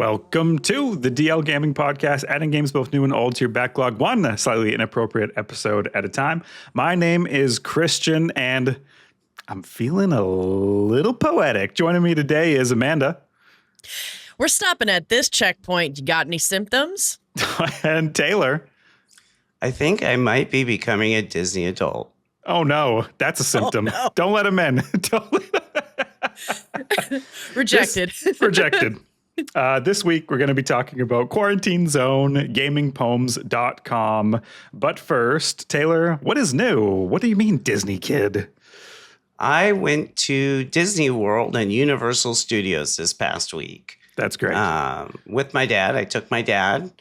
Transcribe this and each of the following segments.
Welcome to the DL Gaming Podcast, adding games both new and old to your backlog, one slightly inappropriate episode at a time. My name is Christian, and I'm feeling a little poetic. Joining me today is Amanda. We're stopping at this checkpoint. You got any symptoms? And Taylor. I think I might be becoming a Disney adult. Oh, no. That's a symptom. Oh, no. Don't let him in. Rejected. Rejected. This week, we're going to be talking about Quarantine Zone, gamingpoems.com. But first, Taylor, what is new? What do you mean, Disney kid? I went to Disney World and Universal Studios this past week. That's great. With my dad. I took my dad,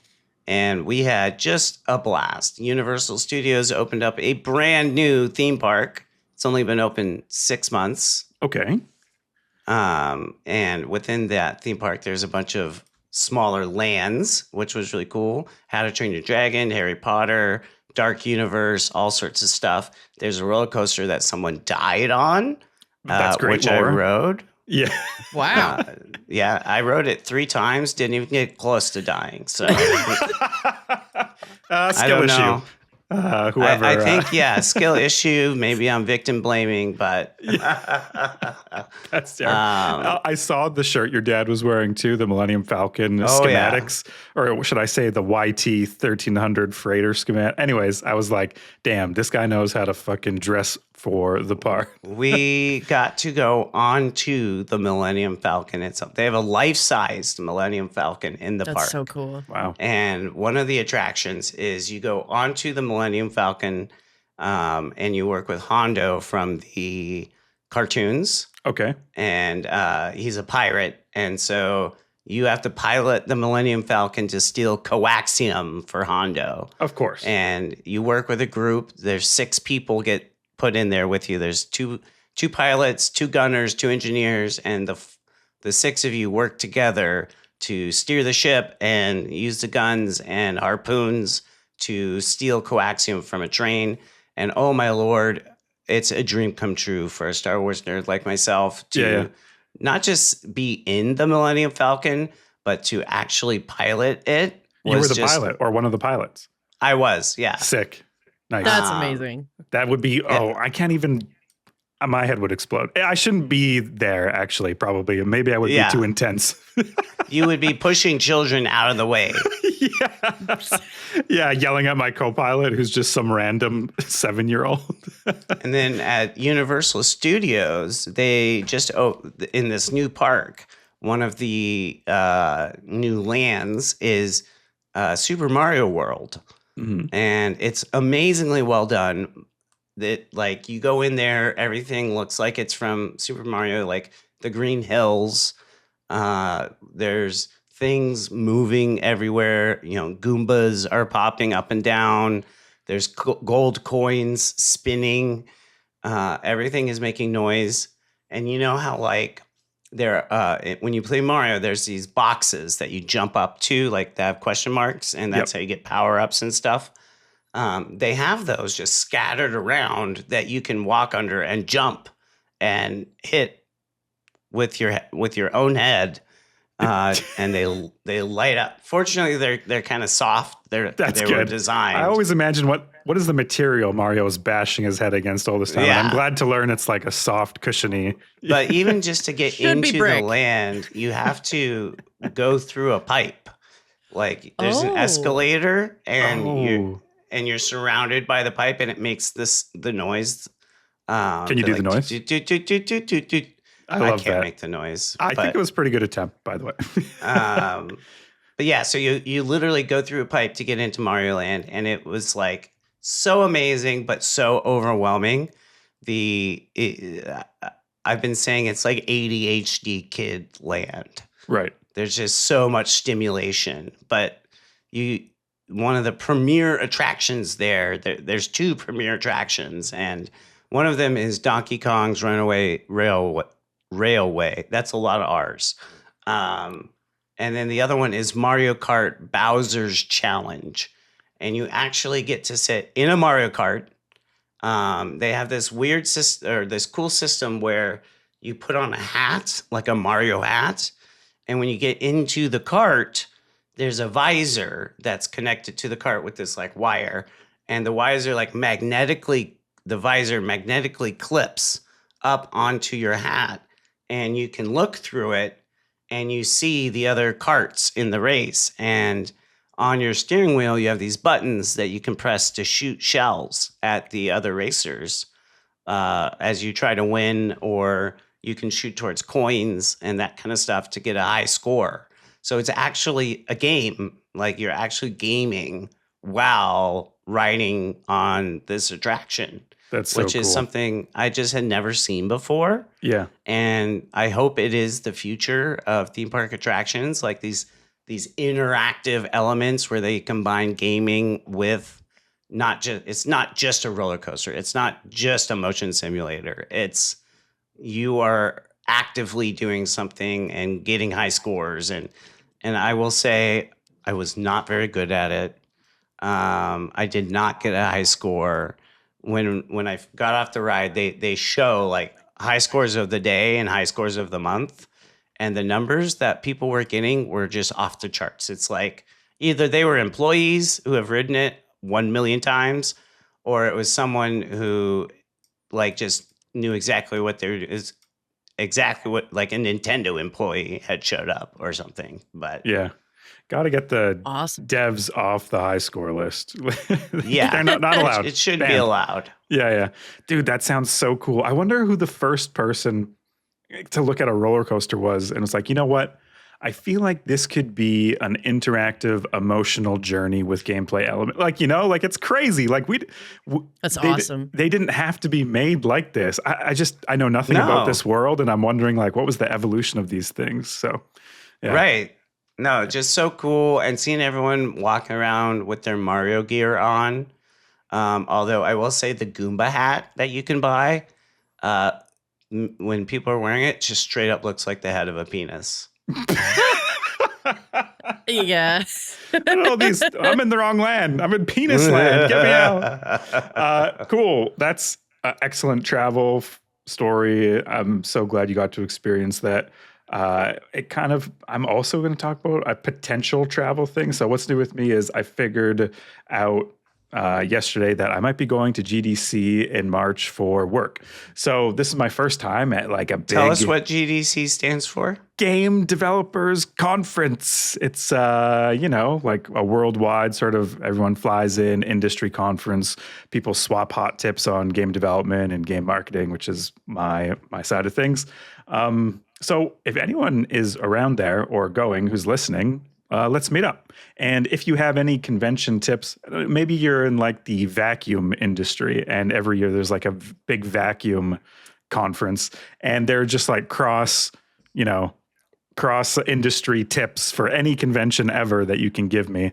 and we had just a blast. Universal Studios opened up a brand new theme park. It's only been open 6 months. Okay. And within that theme park, there's a bunch of smaller lands, which was really cool. How to Train Your Dragon, Harry Potter, Dark Universe, all sorts of stuff. There's a roller coaster that someone died on, That's great, which Laura. I rode. Yeah. Wow. Yeah, I rode it 3 times, didn't even get close to dying. So Skill I don't issue. know. Whoever. I think, skill issue. Maybe I'm victim blaming, but That's terrible. I saw the shirt your dad was wearing too, the Millennium Falcon schematics, or should I say the YT 1300 freighter schematic. Anyways, I was like, damn, this guy knows how to fucking dress for the part. we got to go onto the Millennium Falcon itself. They have a life-sized Millennium Falcon in the park. That's so cool. Wow. And one of the attractions is you go onto the Millennium Falcon and you work with Hondo from the cartoons. Okay. And he's a pirate. And so you have to pilot the Millennium Falcon to steal coaxium for Hondo. Of course. And you work with a group. There's 6 people get put in there with you. There's two pilots, 2 gunners, 2 engineers, and the 6 of you work together to steer the ship and use the guns and harpoons to steal coaxium from a train. And oh my Lord, it's a dream come true for a Star Wars nerd like myself to not just be in the Millennium Falcon, but to actually pilot it. You were the pilot or one of the pilots. I was, yeah. Sick. Nice. That's amazing. That would be, I can't even, my head would explode. I shouldn't be there, actually, probably. Maybe I would be too intense. You would be pushing children out of the way. Yeah, yelling at my co-pilot, who's just some random 7-year-old. And then at Universal Studios, they just, in this new park, one of the new lands is Super Mario World. Mm-hmm. And it's amazingly well done. That, like, you go in there, everything looks like it's from Super Mario, like the green hills. There's things moving everywhere. You know, Goombas are popping up and down. There's gold coins spinning. Everything is making noise. And you know how, like, when you play Mario, there's these boxes that you jump up to, like, that have question marks, and that's how you get power-ups and stuff. They have those just scattered around that you can walk under and jump and hit with your own head, and they light up. Fortunately, they're kind of soft. They were designed. I always imagine what is the material Mario is bashing his head against all this time. Yeah. And I'm glad to learn it's like a soft, cushiony. But even just to get into the land, you have to go through a pipe. Like there's an escalator, and you're surrounded by the pipe, and it makes the noise. Can you do the noise? I can't make the noise. I think it was a pretty good attempt, by the way. But yeah, so you literally go through a pipe to get into Mario Land, and it was like so amazing, but so overwhelming. I've been saying it's like ADHD kid land. Right. There's just so much stimulation, but one of the premier attractions there's 2 premier attractions, and one of them is Donkey Kong's Runaway Railway. That's a lot of R's. And then the other one is Mario Kart Bowser's Challenge. And you actually get to sit in a Mario Kart. They have this weird system, or this cool system where you put on a hat, like a Mario hat, And when you get into the cart, there's a visor that's connected to the cart with this like wire. And the visor magnetically clips up onto your hat. And you can look through it and you see the other carts in the race. And on your steering wheel, you have these buttons that you can press to shoot shells at the other racers as you try to win, or you can shoot towards coins and that kind of stuff to get a high score. So it's actually a game, like you're actually gaming while riding on this attraction. That's so which is cool. something I just had never seen before. Yeah. And I hope it is the future of theme park attractions, like these interactive elements where they combine gaming with it's not just a roller coaster. It's not just a motion simulator. It's you are actively doing something and getting high scores. And I will say I was not very good at it. I did not get a high score. When I got off the ride, they show like high scores of the day and high scores of the month. And the numbers that people were getting were just off the charts. It's like either they were employees who have ridden it 1 million times, or it was someone who like just knew exactly what exactly what like a Nintendo employee had showed up or something. But yeah. Got to get the Awesome. devs off the high score list. yeah, They're not allowed. It should be Banned. allowed. Yeah. Dude, that sounds so cool. I wonder who the first person to look at a roller coaster was and was like, you know what? I feel like this could be an interactive, emotional journey with gameplay element. Like, like it's crazy. Like That's awesome. They didn't have to be made like this. I know nothing about this world, and I'm wondering like, what was the evolution of these things? So, yeah. Right. No, just so cool. And seeing everyone walking around with their Mario gear on. Although I will say the Goomba hat that you can buy, when people are wearing it, just straight up looks like the head of a penis. Yeah. I'm in the wrong land. I'm in penis land. Get me out. Cool. That's an excellent travel story. I'm so glad you got to experience that. I'm also going to talk about a potential travel thing. So what's new with me is I figured out yesterday that I might be going to GDC in March for work. So this is my first time at like a big... Tell us what GDC stands for. Game Developers Conference. It's, like a worldwide sort of everyone flies in industry conference. People swap hot tips on game development and game marketing, which is my side of things. So if anyone is around there or going who's listening, let's meet up. And if you have any convention tips, maybe you're in like the vacuum industry and every year there's like a big vacuum conference and they're just like cross industry tips for any convention ever that you can give me.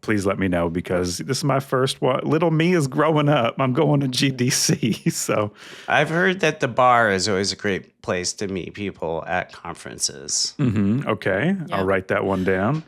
Please let me know because this is my first one. Little me is growing up. I'm going to GDC. So I've heard that the bar is always a great place to meet people at conferences. Mm-hmm. Okay. Yeah. I'll write that one down.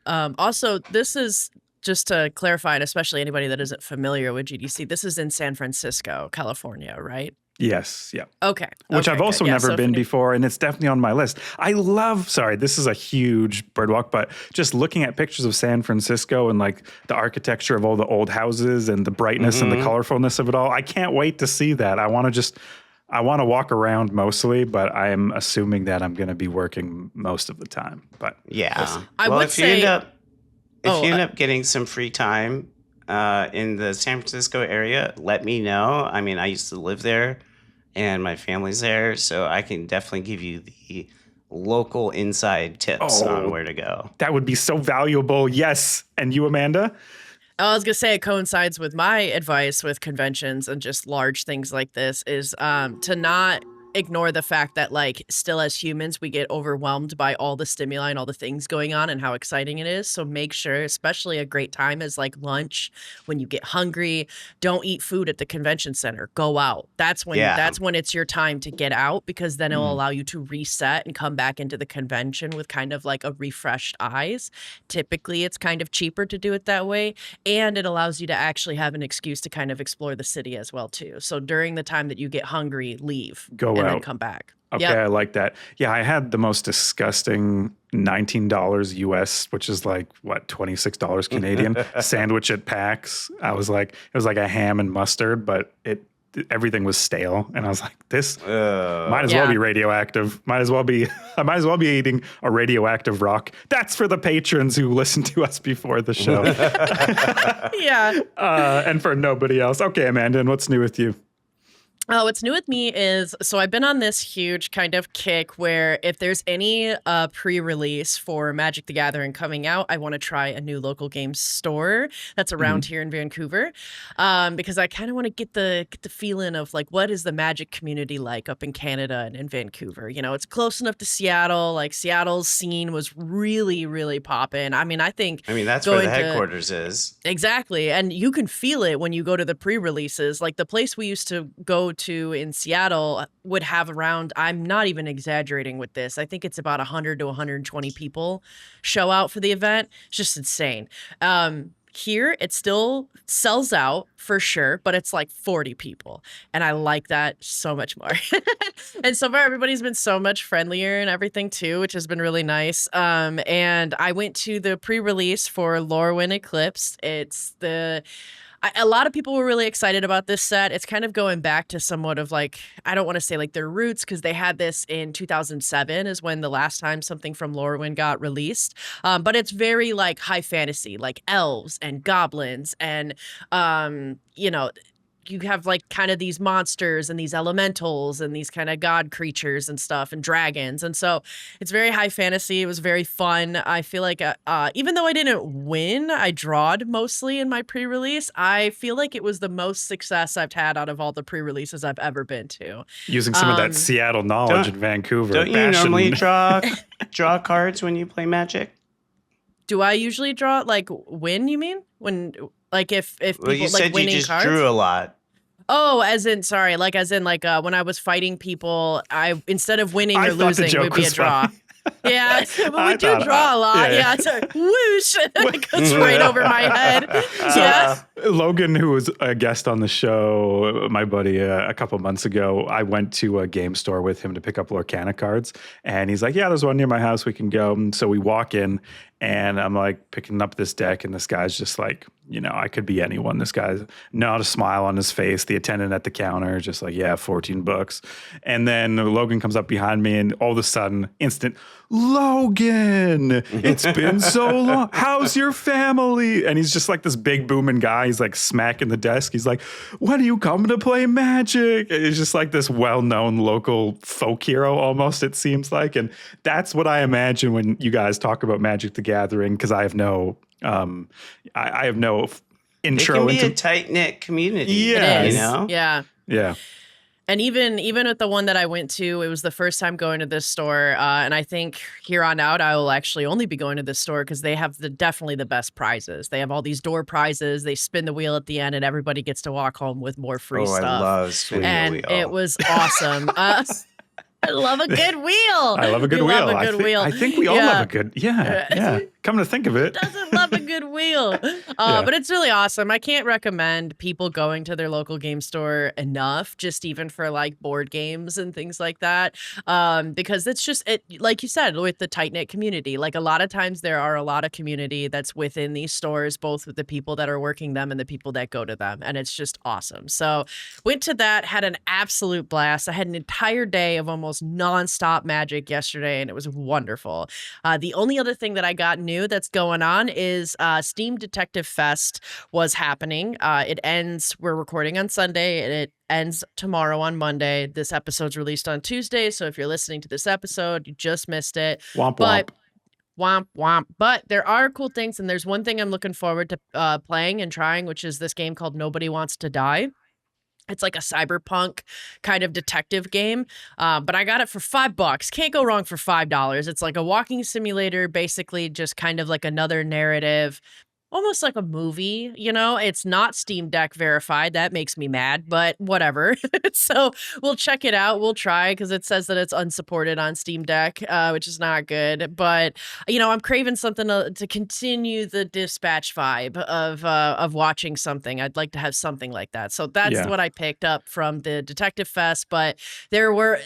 Also, this is just to clarify, and especially anybody that isn't familiar with GDC, this is in San Francisco, California, right? Yes. Yeah. Okay. Which I've also never been before, and it's definitely on my list. This is a huge birdwalk, but just looking at pictures of San Francisco and like the architecture of all the old houses and the brightness and the colorfulness of it all, I can't wait to see that. I want to walk around mostly, but I'm assuming that I'm going to be working most of the time. But yeah. If you end up getting some free time in the San Francisco area, let me know. I mean, I used to live there and my family's there, so I can definitely give you the local inside tips on where to go. That would be so valuable. Yes. And you, Amanda? I was going to say it coincides with my advice with conventions and just large things like this is to not ignore the fact that like still as humans we get overwhelmed by all the stimuli and all the things going on and how exciting it is. So make sure, especially a great time is like lunch, when you get hungry, don't eat food at the convention center. Go out. That's when it's your time to get out because then it'll allow you to reset and come back into the convention with kind of like a refreshed eyes. Typically it's kind of cheaper to do it that way and it allows you to actually have an excuse to kind of explore the city as well too. So during the time that you get hungry, leave. Go and then come back. Okay, I like that. Yeah, I had the most disgusting $19 US, which is like what, $26 Canadian sandwich at PAX. I was like, it was like a ham and mustard, but everything was stale, and I was like, this might as well be radioactive. I might as well be eating a radioactive rock. That's for the patrons who listen to us before the show. And for nobody else. Okay, Amanda, and what's new with you? What's new with me is, so I've been on this huge kind of kick where if there's any pre-release for Magic the Gathering coming out, I want to try a new local game store that's around here in Vancouver, because I kind of want to get the feeling of like, what is the Magic community like up in Canada and in Vancouver? You know, it's close enough to Seattle. Like Seattle's scene was really, really popping. I mean, that's where the headquarters is. Exactly. And you can feel it when you go to the pre-releases. Like the place we used to go to in Seattle would have around, I'm not even exaggerating with this, I think it's about 100 to 120 people show out for the event. It's just insane. Here, it still sells out for sure, but it's like 40 people. And I like that so much more. And so far, everybody's been so much friendlier and everything too, which has been really nice. And I went to the pre-release for Lorwyn Eclipse. A lot of people were really excited about this set. It's kind of going back to somewhat of like, I don't want to say like their roots, because they had this in 2007 is when the last time something from Lorwyn got released. But it's very like high fantasy, like elves and goblins and, you have like kind of these monsters and these elementals and these kind of god creatures and stuff and dragons. And so it's very high fantasy. It was very fun. I feel like even though I didn't win, I drawed mostly in my pre-release. I feel like it was the most success I've had out of all the pre-releases I've ever been to. Using some of that Seattle knowledge in Vancouver. Don't you normally draw cards when you play Magic? Do I usually draw like win, you mean? When like if people you said like winning you just cards? Drew a lot. Oh, as in when I was fighting people, instead of winning or losing, it would be a draw. Yeah, but we do draw a lot. Yeah, it's like whoosh, it goes right over my head. Logan, who was a guest on the show, my buddy, a couple months ago, I went to a game store with him to pick up Lorcana cards, and he's like, "Yeah, there's one near my house. We can go." And so we walk in, and I'm like picking up this deck, and this guy's just like, I could be anyone. This guy's not a smile on his face. The attendant at the counter, just like, yeah, $14. And then Logan comes up behind me, and all of a sudden, instant, Logan, it's been so long. How's your family? And he's just like this big booming guy. He's like smacking the desk. He's like, when are you coming to play Magic? It's just like this well-known local folk hero almost, it seems like. And that's what I imagine when you guys talk about Magic the Gathering, because I have no I have no intro. It can be a tight-knit community. Yeah, Yeah. And even with the one that I went to, it was the first time going to this store, and I think here on out I will actually only be going to this store because they have definitely the best prizes. They have all these door prizes. They spin the wheel at the end, and everybody gets to walk home with more free stuff. I love spinning the wheel. It was awesome. I love a good wheel. I love a good wheel. I think we all love a good. Yeah. Come to think of it, doesn't love a good wheel. But it's really awesome. I can't recommend people going to their local game store enough, just even for like board games and things like that. Because it's just like you said, with the tight knit community. Like a lot of times there are a lot of community that's within these stores, both with the people that are working them and the people that go to them, and it's just awesome. So went to that, had an absolute blast. I had an entire day of almost nonstop Magic yesterday, and it was wonderful. The only other thing that I got new that's going on is Steam Detective Fest was happening. It ends, we're recording on Sunday, and it ends tomorrow on Monday. This episode's released on Tuesday, so if you're listening to this episode, you just missed it. Womp womp. But there are cool things, and there's one thing I'm looking forward to playing and trying, which is this game called Nobody Wants to Die. It's like a cyberpunk kind of detective game, but I got it for $5. Can't go wrong for $5. It's like a walking simulator, basically just kind of like another narrative almost like a movie, you know? It's not Steam Deck verified. That makes me mad, but whatever. So we'll check it out. We'll try because it says that it's unsupported on Steam Deck, which is not good. But you know, I'm craving something to continue the dispatch vibe of watching something. I'd like to have something like that. So that's what I picked up from the Detective Fest. But there were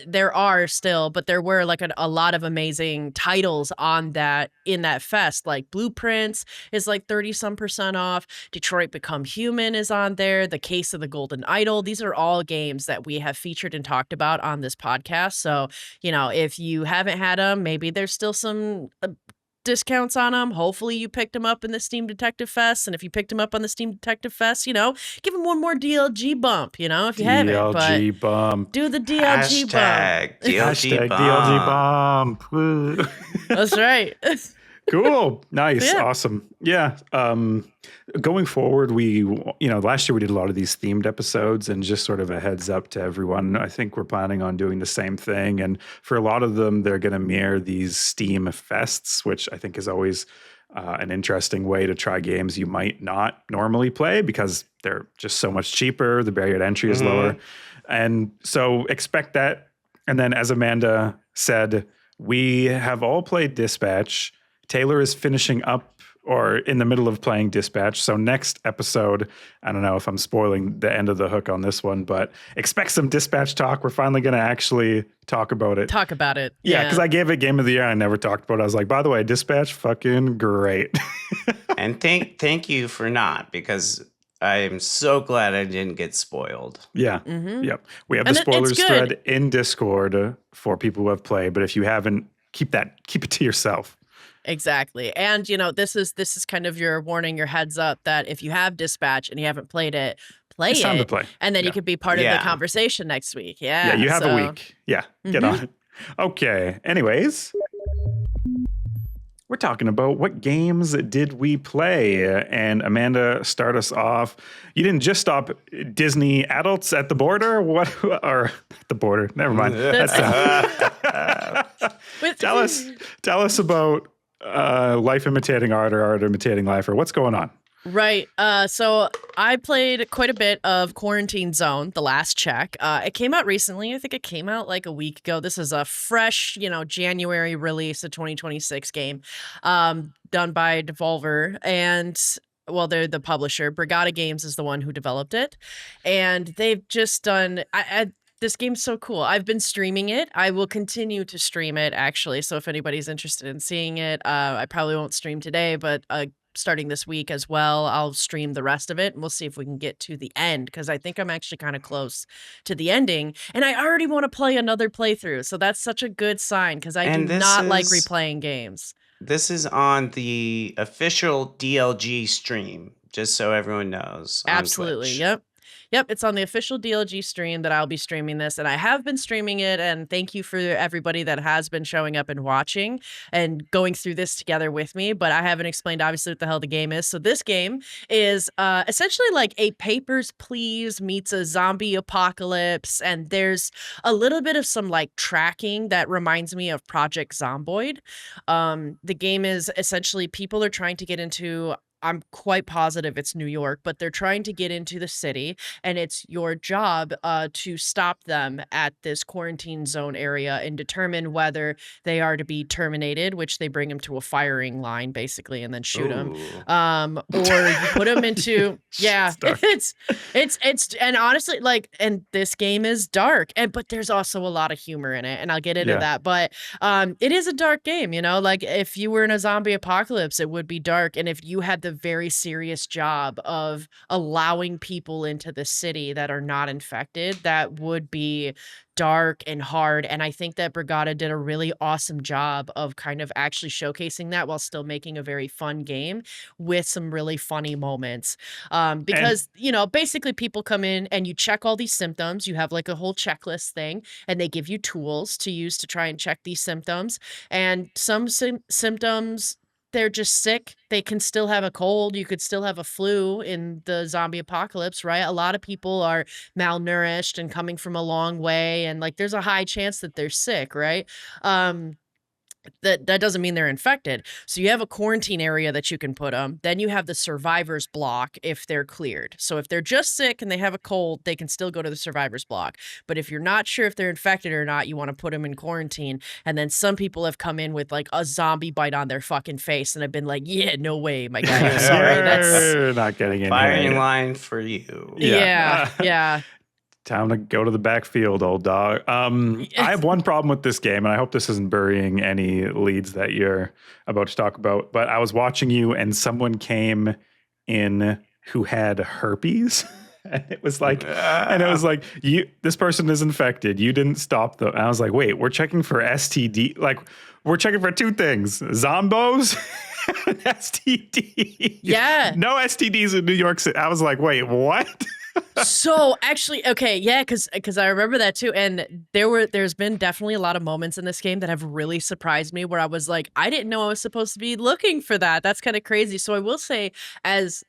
like a lot of amazing titles on that in that fest, like Blueprints is like 30% off. Detroit Become Human is on there. The Case of the Golden Idol. These are all games that we have featured and talked about on this podcast. So, you know, if you haven't had them, maybe there's still some discounts on them. Hopefully you picked them up in the Steam Detective Fest. And if you picked them up on the Steam Detective Fest, you know, give them one more DLG bump, you know, if you haven't. DLG bump. Do the DLG Hashtag bump. DLG bump. DLG bump. Woo. That's right. Cool. Nice. Awesome. Yeah. Going forward, last year we did a lot of these themed episodes, and just sort of a heads up to everyone, I think we're planning on doing the same thing. And for a lot of them, they're going to mirror these Steam fests, which I think is always an interesting way to try games you might not normally play because they're just so much cheaper. The barrier to entry is lower. And so expect that. And then, as Amanda said, we have all played Dispatch. Taylor is finishing up or in the middle of playing Dispatch. So next episode, I don't know if I'm spoiling the end of the hook on this one, but expect some Dispatch talk. We're finally going to actually talk about it. Yeah, because I gave it Game of the Year. I never talked about it. I was like, by the way, Dispatch, fucking great. And thank you for not, because I am so glad I didn't get spoiled. Yeah. Yep. We have the spoilers thread in Discord for people who have played, but if you haven't, keep it to yourself. Exactly. And, you know, this is kind of your warning, your heads up that if you have Dispatch and you haven't played it, play it's it. Time to play. And then you could be part of the conversation next week. Yeah. Yeah, you have a week. Yeah, get on it. Okay. Anyways, we're talking about what games did we play. And Amanda, start us off. You didn't just stop Disney adults at the border? What? Or at the border. Never mind. Tell us about life imitating art or art imitating life, or what's going on? Right. So I played quite a bit of Quarantine Zone, The Last Check. It came out recently. I think it came out like a week ago. This is a fresh, January release, a 2026 game done by Devolver. And well, they're the publisher. Brigada Games is the one who developed it. And they've just done... This game's so cool. I've been streaming it. I will continue to stream it, actually. So if anybody's interested in seeing it, I probably won't stream today, but starting this week as well, I'll stream the rest of it, and we'll see if we can get to the end, because I think I'm actually kind of close to the ending, and I already want to play another playthrough. So that's such a good sign, because I do not like replaying games. This is on the official DLG stream, just so everyone knows. Absolutely. Yep, it's on the official DLG stream that I'll be streaming this, and I have been streaming it, and thank you for everybody that has been showing up and watching and going through this together with me, but I haven't explained, obviously, what the hell the game is. So this game is essentially like a Papers, Please meets a zombie apocalypse, and there's a little bit of some, like, tracking that reminds me of Project Zomboid. The game is essentially people are trying to get into... I'm quite positive it's New York, but they're trying to get into the city, and it's your job to stop them at this quarantine zone area and determine whether they are to be terminated, which they bring them to a firing line, basically, and then shoot them. Or you put them into... Yeah, it's and honestly, like, and this game is dark, but there's also a lot of humor in it, and I'll get into that. But it is a dark game, like if you were in a zombie apocalypse, it would be dark, and if you had the very serious job of allowing people into the city that are not infected, that would be dark and hard. And I think that Brigada did a really awesome job of kind of actually showcasing that while still making a very fun game with some really funny moments. Because, basically people come in and you check all these symptoms. You have like a whole checklist thing, and they give you tools to use to try and check these symptoms. And some symptoms, they're just sick. They can still have a cold. You could still have a flu in the zombie apocalypse, right? A lot of people are malnourished and coming from a long way, and like there's a high chance that they're sick, right? that doesn't mean they're infected. So you have a quarantine area that you can put them. Then you have the survivor's block if they're cleared. So if they're just sick and they have a cold, they can still go to the survivor's block. But if you're not sure if they're infected or not, you want to put them in quarantine. And then some people have come in with like a zombie bite on their fucking face and have been like, yeah, no way, my guy. I'm sorry. That's not getting in firing line for you. Yeah. Time to go to the backfield, old dog. I have one problem with this game, and I hope this isn't burying any leads that you're about to talk about. But I was watching you, and someone came in who had herpes. And it was like, this person is infected. You didn't stop them. And I was like, wait, we're checking for STD. Like, we're checking for two things: zombos. And STD. Yeah. No STDs in New York City. I was like, wait, what? So actually, okay, yeah, because I remember that too, and there's been definitely a lot of moments in this game that have really surprised me where I was like, I didn't know I was supposed to be looking for that. That's kind of crazy. So I will say, as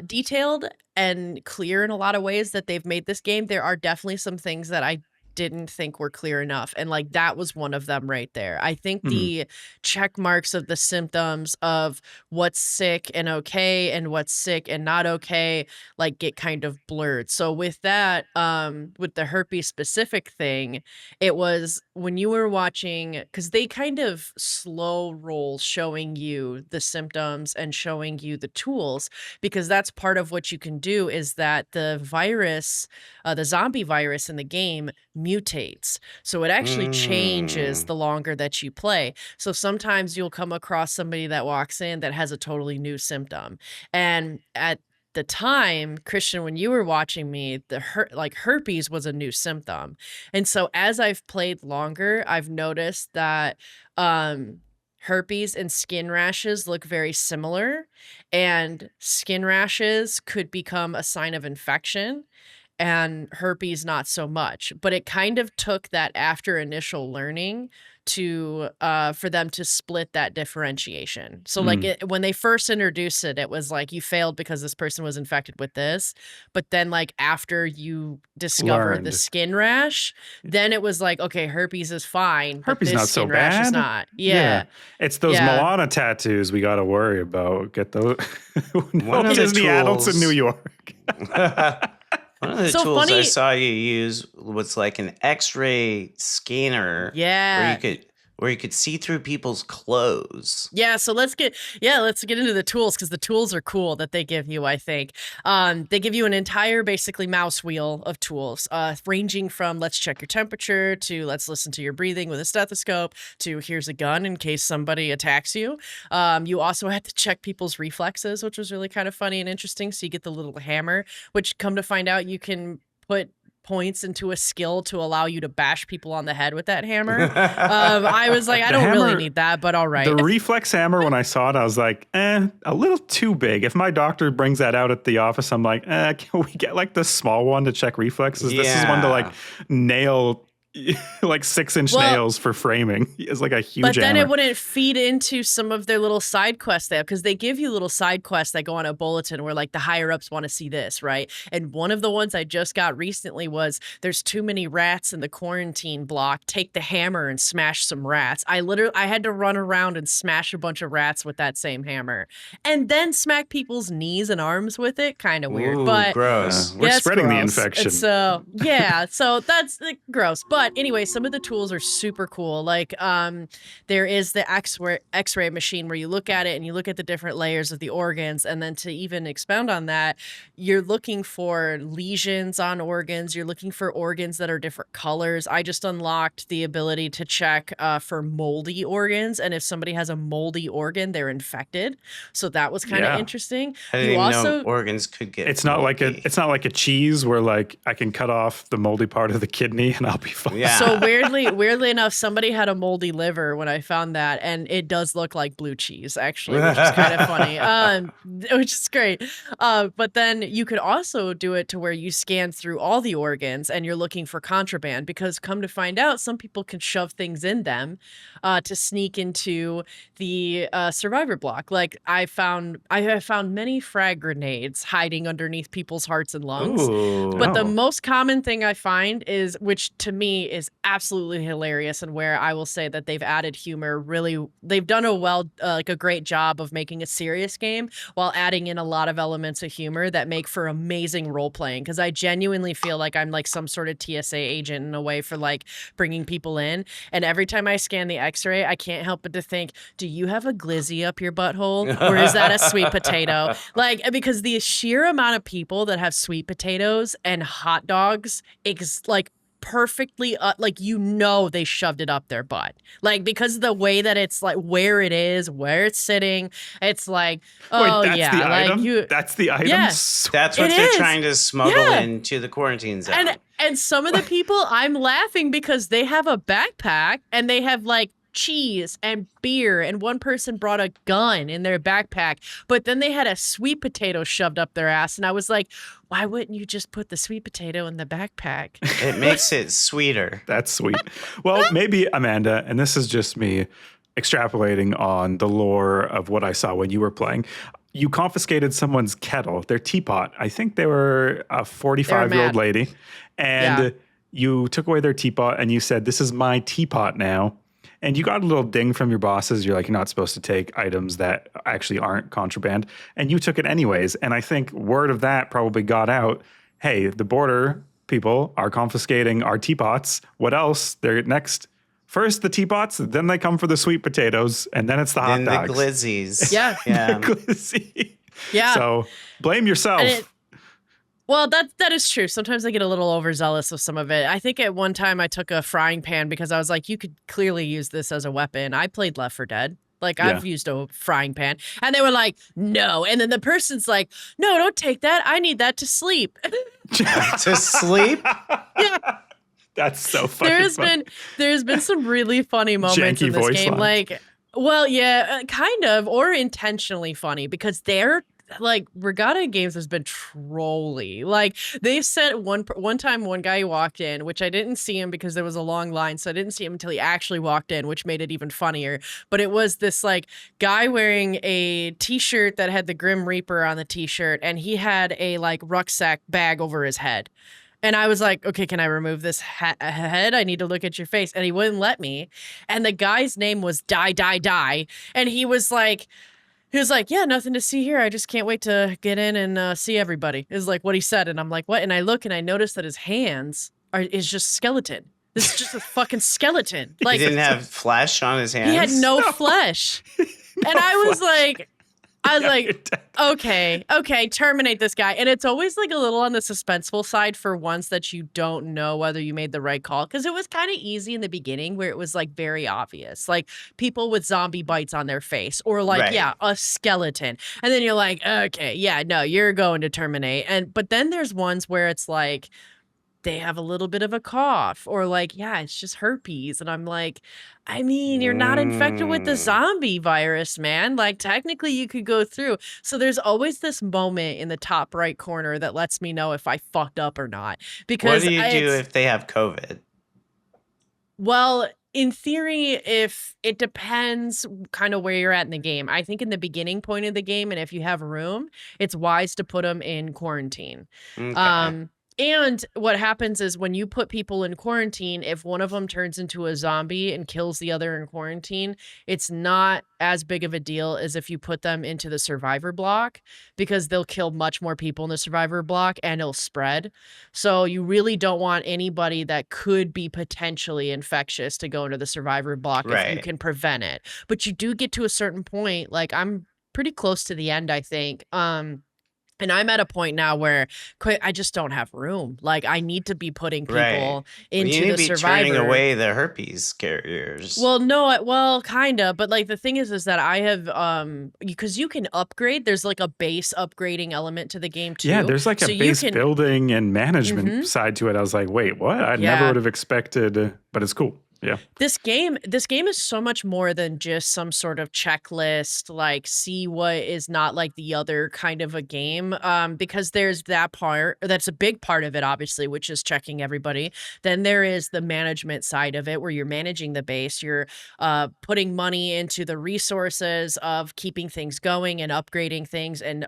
detailed and clear in a lot of ways that they've made this game, there are definitely some things that I didn't think were clear enough, and like that was one of them right there. I think the check marks of the symptoms of what's sick and okay and what's sick and not okay like get kind of blurred. So with that, with the herpes specific thing, it was when you were watching, because they kind of slow roll showing you the symptoms and showing you the tools, because that's part of what you can do is that the virus, the zombie virus in the game mutates. So it actually changes the longer that you play. So sometimes you'll come across somebody that walks in that has a totally new symptom. And at the time, Christian, when you were watching me, the herpes was a new symptom. And so as I've played longer, I've noticed that herpes and skin rashes look very similar, and skin rashes could become a sign of infection and herpes not so much. But it kind of took that after initial learning to for them to split that differentiation. So like when they first introduced it, it was like you failed because this person was infected with this. But then like after you discovered the skin rash, then it was like, okay, herpes is fine. Herpes but this not so skin rash bad. is not. Yeah. It's those Moana tattoos we got to worry about. Get those. One of Disney adults in New York. One of the tools I saw you use was like an X-ray scanner. Yeah. Where you could see through people's clothes. Yeah, so let's get into the tools, because the tools are cool that they give you, I think. They give you an entire basically mouse wheel of tools, ranging from let's check your temperature to let's listen to your breathing with a stethoscope to here's a gun in case somebody attacks you. You also had to check people's reflexes, which was really kind of funny and interesting. So you get the little hammer, which come to find out you can put points into a skill to allow you to bash people on the head with that hammer. I was like, I don't really need that, but all right. The reflex hammer, when I saw it, I was like, a little too big. If my doctor brings that out at the office, I'm like, can we get like the small one to check reflexes? Yeah. This is one to like nail like 6-inch nails for framing. It's like a huge But then hammer. it wouldn't feed into some of their little side quests there, because they give you little side quests that go on a bulletin where like the higher ups want to see this, right? And one of the ones I just got recently was there's too many rats in the quarantine block. Take the hammer and smash some rats. I had to run around and smash a bunch of rats with that same hammer, and then smack people's knees and arms with it. Kind of weird, but gross. We're spreading the infection. So so that's gross. But anyway, some of the tools are super cool. Like there is the X-ray machine where you look at it and you look at the different layers of the organs, and then to even expound on that, you're looking for lesions on organs. You're looking for organs that are different colors. I just unlocked the ability to check for moldy organs, and if somebody has a moldy organ, they're infected. So that was kind of interesting. I didn't even know organs could get. It's not like a cheese where like I can cut off the moldy part of the kidney and I'll be fine. Yeah. So weirdly enough, somebody had a moldy liver when I found that, and it does look like blue cheese actually, which is kind of funny, which is great. But then you could also do it to where you scan through all the organs and you're looking for contraband, because come to find out, some people can shove things in them to sneak into the survivor block. Like I have found many frag grenades hiding underneath people's hearts and lungs. Ooh. But the most common thing I find is, which to me me is absolutely hilarious, and where I will say that they've added humor. Really, they've done a great job of making a serious game while adding in a lot of elements of humor that make for amazing role playing. Because I genuinely feel like I'm like some sort of TSA agent in a way for like bringing people in. And every time I scan the X-ray, I can't help but to think, do you have a glizzy up your butthole, or is that a sweet potato? Like, because the sheer amount of people that have sweet potatoes and hot dogs, like perfectly like they shoved it up their butt, like because of the way that it's like where it is, where it's sitting, it's like that's the item. Yeah, that's what they're trying to smuggle into the quarantine zone. And some of the people, I'm laughing because they have a backpack and they have like cheese and beer, and one person brought a gun in their backpack, but then they had a sweet potato shoved up their ass, and I was like, why wouldn't you just put the sweet potato in the backpack? It makes it sweeter. That's sweet. Well, maybe, Amanda, and this is just me extrapolating on the lore of what I saw when you were playing, you confiscated someone's kettle, their teapot. I think they were a 45-year-old lady, and you took away their teapot and you said, this is my teapot now. And you got a little ding from your bosses. You're like, you're not supposed to take items that actually aren't contraband. And you took it anyways. And I think word of that probably got out. Hey, the border people are confiscating our teapots. What else? They're next. First the teapots, then they come for the sweet potatoes, and then it's the hot dogs. Then the glizzies. Yeah. Yeah. Glizzy. Yeah. So blame yourself. Well, that is true. Sometimes I get a little overzealous with some of it. I think at one time I took a frying pan because I was like, you could clearly use this as a weapon. I played Left 4 Dead. Like, I've used a frying pan. And they were like, no. And then the person's like, no, don't take that. I need that to sleep. To sleep? Yeah. That's so funny. There's been some really funny moments in this game. Lines. Like, well, yeah, kind of, or intentionally funny, because they're like, Regatta Games has been trolly. Like, they've sent one time one guy walked in, which I didn't see him because there was a long line, so I didn't see him until he actually walked in, which made it even funnier. But it was this like guy wearing a t-shirt that had the Grim Reaper on the t-shirt, and he had a like rucksack bag over his head. And I was like, okay, can I remove this head? I need to look at your face. And he wouldn't let me. And the guy's name was Die. And he was like, yeah, nothing to see here. I just can't wait to get in and see everybody, is like what he said. And I'm like, what? And I look and I notice that his hands is just skeleton. This is just a fucking skeleton. Like, he didn't have flesh on his hands? He had no flesh. And I was like, okay, terminate this guy. And it's always like a little on the suspenseful side for once that you don't know whether you made the right call. Because it was kind of easy in the beginning where it was like very obvious. Like people with zombie bites on their face, or like, a skeleton. And then you're like, okay, yeah, no, you're going to terminate. But then there's ones where it's like, they have a little bit of a cough, or like, yeah, it's just herpes. And I'm like, I mean, you're not infected with the zombie virus, man. Like, technically you could go through. So there's always this moment in the top right corner that lets me know if I fucked up or not. Because what do you do if they have COVID? Well, in theory, if it depends kind of where you're at in the game. I think in the beginning point of the game, and if you have room, it's wise to put them in quarantine. Okay. And what happens is when you put people in quarantine, if one of them turns into a zombie and kills the other in quarantine, it's not as big of a deal as if you put them into the survivor block, because they'll kill much more people in the survivor block and it'll spread. So you really don't want anybody that could be potentially infectious to go into the survivor block if you can prevent it. But you do get to a certain point, like I'm pretty close to the end, I think. And I'm at a point now where I just don't have room. Like, I need to be putting people into the survivor. You need to be turning away the herpes carriers. Well, no, kind of. But like the thing is that I have, because you can upgrade. There's like a base upgrading element to the game too. Yeah, there's like a base building and management side to it. I was like, wait, what? I never would have expected, but it's cool. Yeah. This game is so much more than just some sort of checklist, like see what is not like the other kind of a game. Because there's that part that's a big part of it, obviously, which is checking everybody. Then there is the management side of it where you're managing the base, you're putting money into the resources of keeping things going and upgrading things and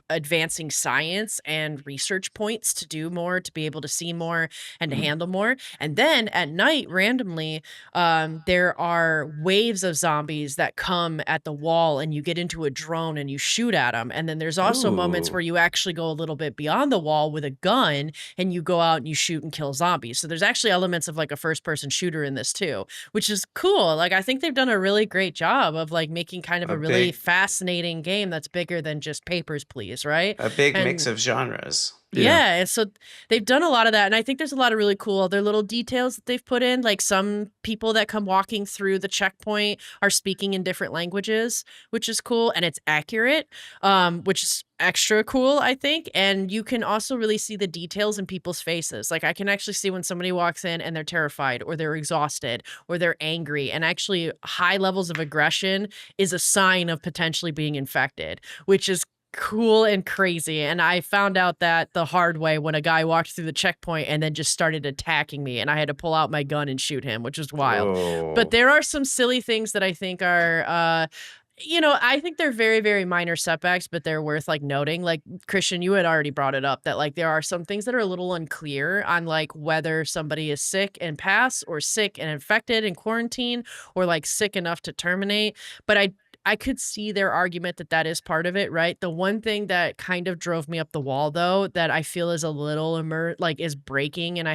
advancing science and research points to do more, to be able to see more and to handle more. And then at night, randomly, there are waves of zombies that come at the wall and you get into a drone and you shoot at them. And then there's also moments where you actually go a little bit beyond the wall with a gun and you go out and you shoot and kill zombies. So there's actually elements of like a first person shooter in this too, which is cool. Like I think they've done a really great job of like making kind of a really fascinating game that's bigger than just Papers, Please, right? A big mix of genres. Yeah, and so they've done a lot of that, and I think there's a lot of really cool other little details that they've put in. Like some people that come walking through the checkpoint are speaking in different languages, which is cool, and it's accurate, which is extra cool, I think. And you can also really see the details in people's faces. Like I can actually see when somebody walks in and they're terrified or they're exhausted or they're angry. And actually high levels of aggression is a sign of potentially being infected, which is cool and crazy. And I found out that the hard way when a guy walked through the checkpoint and then just started attacking me and I had to pull out my gun and shoot him, which was wild. But there are some silly things that I think are I think they're very, very minor setbacks, but they're worth like noting. Like Christian, you had already brought it up that like there are some things that are a little unclear on like whether somebody is sick and pass or sick and infected in quarantine or like sick enough to terminate. But I could see their argument that that is part of it, right? The one thing that kind of drove me up the wall, though, that I feel is a little is breaking, and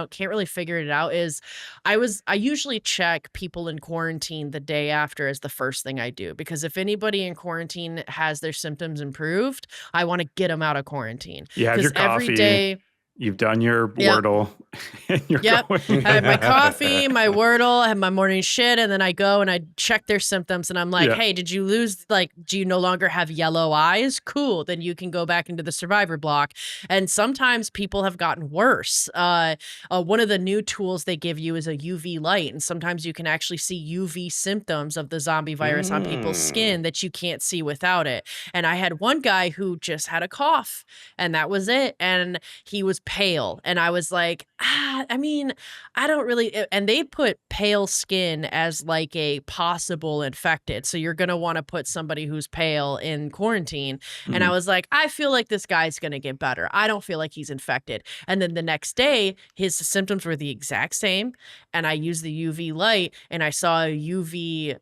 can't really figure it out. Is I usually check people in quarantine the day after as the first thing I do, because if anybody in quarantine has their symptoms improved, I want to get them out of quarantine. You have your coffee. Every day. You've done your Wordle. And you're going. I had my coffee, my Wordle, I had my morning shit, and then I go and I check their symptoms and I'm like, hey, did you lose, like, do you no longer have yellow eyes? Cool. Then you can go back into the survivor block. And sometimes people have gotten worse. One of the new tools they give you is a UV light. And sometimes you can actually see UV symptoms of the zombie virus on people's skin that you can't see without it. And I had one guy who just had a cough and that was it. And he was pale. And I was like, I mean, I don't really, and they put pale skin as like a possible infected. So you're going to want to put somebody who's pale in quarantine. And I was like, I feel like this guy's going to get better. I don't feel like he's infected. And then the next day, his symptoms were the exact same. And I used the UV light and I saw a UV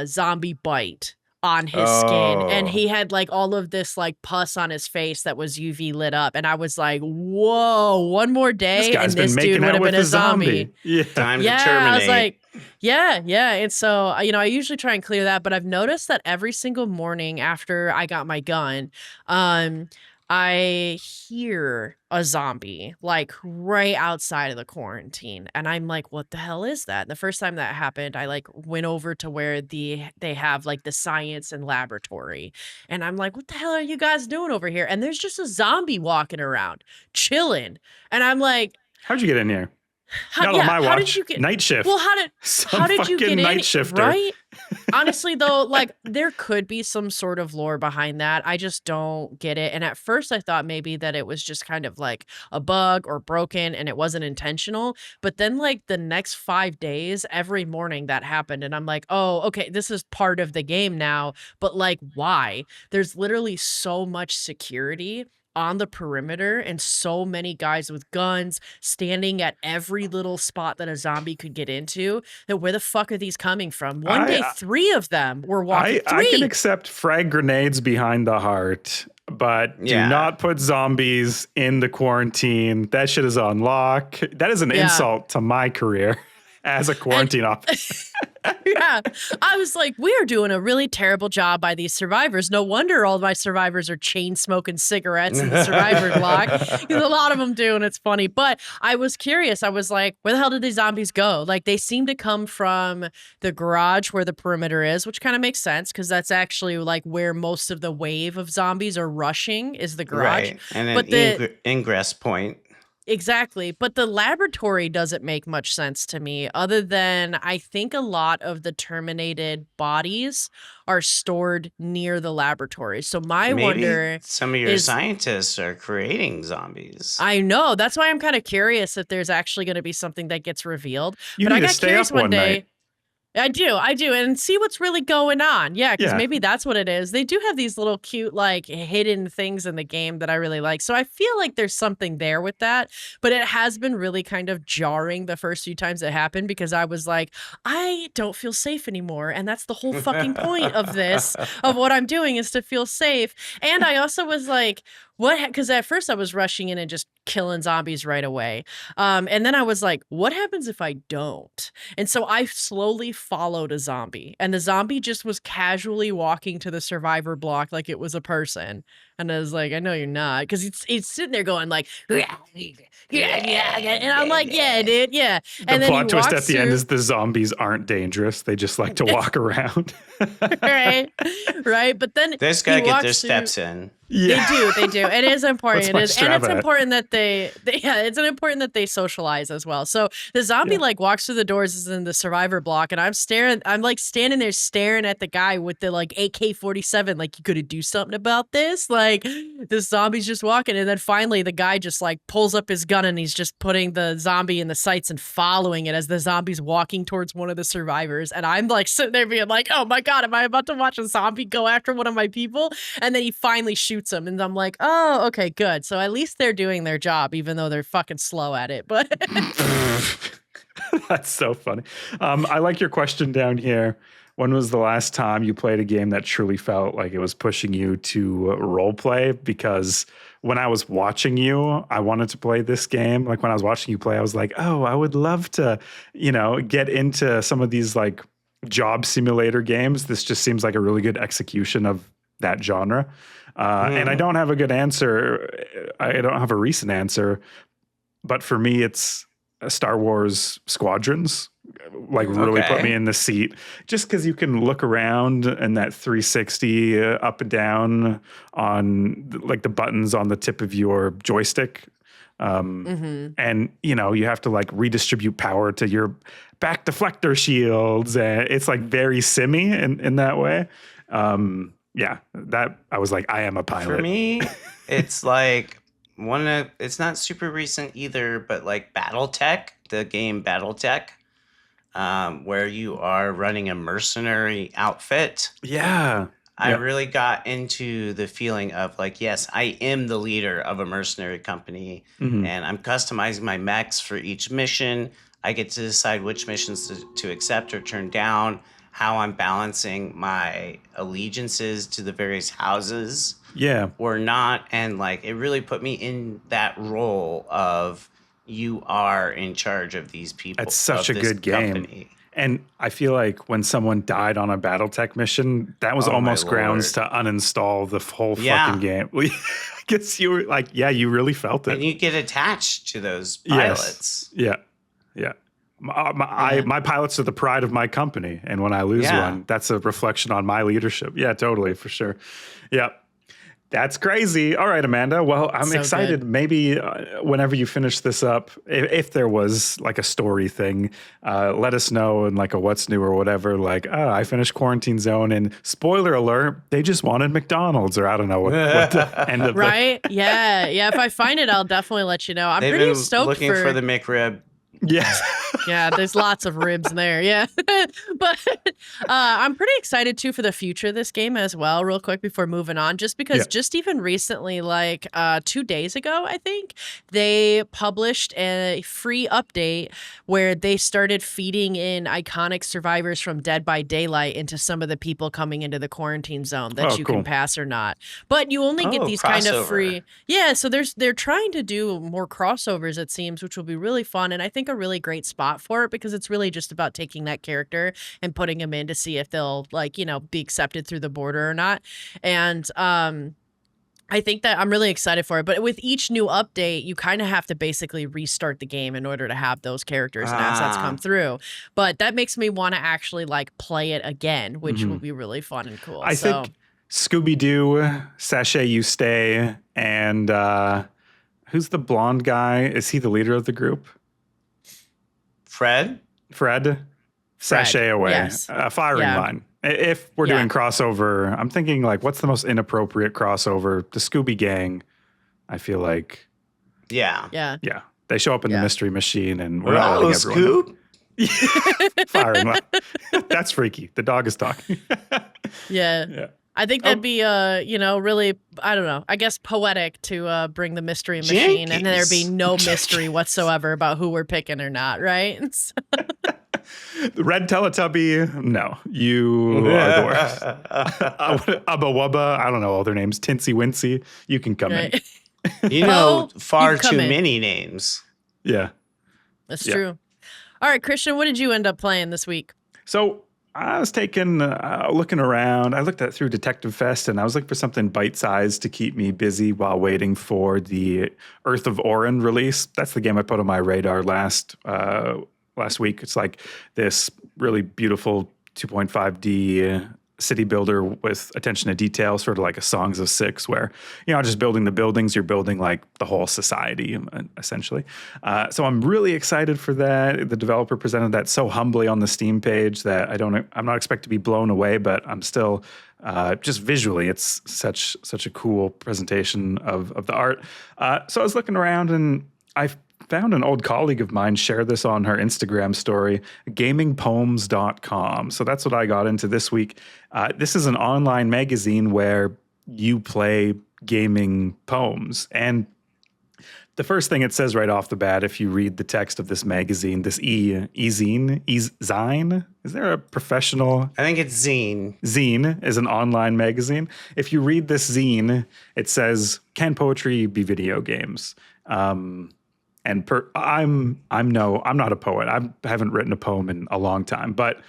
zombie bite on his skin, and he had like all of this like pus on his face that was UV lit up, and I was like, whoa, one more day and this dude would have been a zombie. Time to terminate. I was like, yeah. And so, I usually try and clear that, but I've noticed that every single morning after I got my gun, I hear a zombie like right outside of the quarantine. And I'm like, what the hell is that? And the first time that happened, I like went over to where they have like the science and laboratory. And I'm like, what the hell are you guys doing over here? And there's just a zombie walking around, chilling. And I'm like, how'd you get in here? Not on my watch. How did you get night shift? Well, how did you get night in? Shifter. Right? Honestly, though, like there could be some sort of lore behind that. I just don't get it. And at first, I thought maybe that it was just kind of like a bug or broken, and it wasn't intentional. But then, like the next 5 days, every morning that happened, and I'm like, oh, okay, this is part of the game now. But like, why? There's literally so much security on the perimeter and so many guys with guns standing at every little spot that a zombie could get into, that where the fuck are these coming from? One day, 3 of them were walking. I can accept frag grenades behind the heart, but do not put zombies in the quarantine. That shit is on lock. That is an insult to my career as a quarantine officer. Yeah, I was like, we are doing a really terrible job by these survivors. No wonder all my survivors are chain smoking cigarettes in the survivor block, because a lot of them do, and it's funny. But I was curious. I was like, where the hell did these zombies go? Like, they seem to come from the garage where the perimeter is, which kind of makes sense because that's actually like where most of the wave of zombies are rushing is the garage. Right, and an ingress point. Exactly. But the laboratory doesn't make much sense to me, other than I think a lot of the terminated bodies are stored near the laboratory. So my Maybe wonder some of your is, scientists are creating zombies. I know, that's why I'm kind of curious if there's actually going to be something that gets revealed. You But need I to got stay curious up one one night. day. I do, and see what's really going on. Yeah, because Yeah. maybe that's what it is. They do have these little cute, like, hidden things in the game that I really like. So I feel like there's something there with that. But it has been really kind of jarring the first few times it happened because I was like, I don't feel safe anymore. And that's the whole fucking point of this, of what I'm doing, is to feel safe. And I also was like, what? Because at first I was rushing in and just killing zombies right away. And then I was like, what happens if I don't? And so I slowly followed a zombie, and the zombie just was casually walking to the survivor block like it was a person. And I was like, I know you're not, because it's sitting there going like, yeah, and I'm like, yeah, dude, yeah. The And then he plot twist walks at the end through- is the zombies aren't dangerous. They just like to walk around. right, right. But then They just gotta he get walks their through- steps in. Yeah. They do. It is important. What's my And it's Strava? important that it's important that they socialize as well. So the zombie like walks through the doors, is in the survivor block, and I'm like standing there staring at the guy with the like AK-47, like, you could do something about this. Like, this zombie's just walking, and then finally the guy just like pulls up his gun and he's just putting the zombie in the sights and following it as the zombie's walking towards one of the survivors. And I'm like sitting there being like, oh my God, am I about to watch a zombie go after one of my people? And then he finally shoots him, and I'm like, oh, okay, good. So at least they're doing their job, even though they're fucking slow at it. But That's so funny. I like your question down here. When was the last time you played a game that truly felt like it was pushing you to role play? Because when I was watching you, I wanted to play this game. Like when I was watching you play, I was like, oh, I would love to, get into some of these like job simulator games. This just seems like a really good execution of that genre. And I don't have a good answer. I don't have a recent answer. But for me, it's Star Wars Squadrons. Like really put me in the seat, just because you can look around and that 360 up and down on like the buttons on the tip of your joystick. And you have to like redistribute power to your back deflector shields. And it's like very simmy in that way. Yeah, that I was like, I am a pilot. For me, it's like it's not super recent either, but like BattleTech, the game BattleTech, where you are running a mercenary outfit. Yeah. I really got into the feeling of like, yes, I am the leader of a mercenary company, and I'm customizing my mechs for each mission. I get to decide which missions to accept or turn down, how I'm balancing my allegiances to the various houses or not. And like, it really put me in that role of, you are in charge of these people. It's such a good game. And I feel like when someone died on a BattleTech mission, that was almost grounds to uninstall the whole fucking game. I guess you were like, you really felt it. And you get attached to those pilots. Yes. Yeah. My pilots are the pride of my company. And when I lose one, that's a reflection on my leadership. Yeah, totally, for sure. Yeah. That's crazy. All right, Amanda. Well, I'm so excited. Good. Maybe whenever you finish this up, if there was like a story thing, let us know in like a what's new or whatever. Like, I finished Quarantine Zone, and spoiler alert, they just wanted McDonald's, or I don't know what the end of right? Yeah. If I find it, I'll definitely let you know. I'm pretty stoked looking for the McRib. Yes. Yeah, there's lots of ribs in there. Yeah. But I'm pretty excited too for the future of this game as well, real quick before moving on, just because just even recently, like 2 days ago, I think, they published a free update where they started feeding in iconic survivors from Dead by Daylight into some of the people coming into the quarantine zone that you can pass or not. But you only get these kind of free. Yeah, so they're trying to do more crossovers, it seems, which will be really fun. And I think a really great spot for it, because it's really just about taking that character and putting them in to see if they'll be accepted through the border or not. And I think that I'm really excited for it. But with each new update, you kind of have to basically restart the game in order to have those characters and assets come through. But that makes me want to actually like play it again, which will be really fun and cool. I think Scooby-Doo, Sachet You Stay, and who's the blonde guy? Is he the leader of the group? Fred? Sashay away. Yes. Firing line. If we're doing crossover, I'm thinking like, what's the most inappropriate crossover? The Scooby Gang. I feel like. Yeah. Yeah. They show up in the mystery machine and we're not letting everyone. Scoop. Firing line. That's freaky. The dog is talking. Yeah. I think that'd be, really, I don't know, I guess poetic to bring the mystery machine and there be no mystery whatsoever about who we're picking or not, right? The red Teletubby, no. You are the worst. Ubba Wubba, I don't know all their names. Tinsy Wincy, you can come in. You know far too many names. Yeah. That's true. All right, Christian, what did you end up playing this week? So I was looking around. I looked through Detective Fest, and I was looking for something bite-sized to keep me busy while waiting for the Earth of Orin release. That's the game I put on my radar last week. It's like this really beautiful 2.5D city builder with attention to detail, sort of like a Songs of Six, where just building the buildings, you're building like the whole society essentially. So I'm really excited for that. The developer presented that so humbly on the Steam page that I'm not expected to be blown away, but I'm still just visually, it's such a cool presentation of the art. So I was looking around and I found an old colleague of mine share this on her Instagram story, gamingpoems.com. So that's what I got into this week. This is an online magazine where you play gaming poems. And the first thing it says right off the bat, if you read the text of this magazine, this zine, is there a professional? I think it's zine. Zine is an online magazine. If you read this zine, it says, "Can poetry be video games?" And I'm not a poet. I haven't written a poem in a long time, but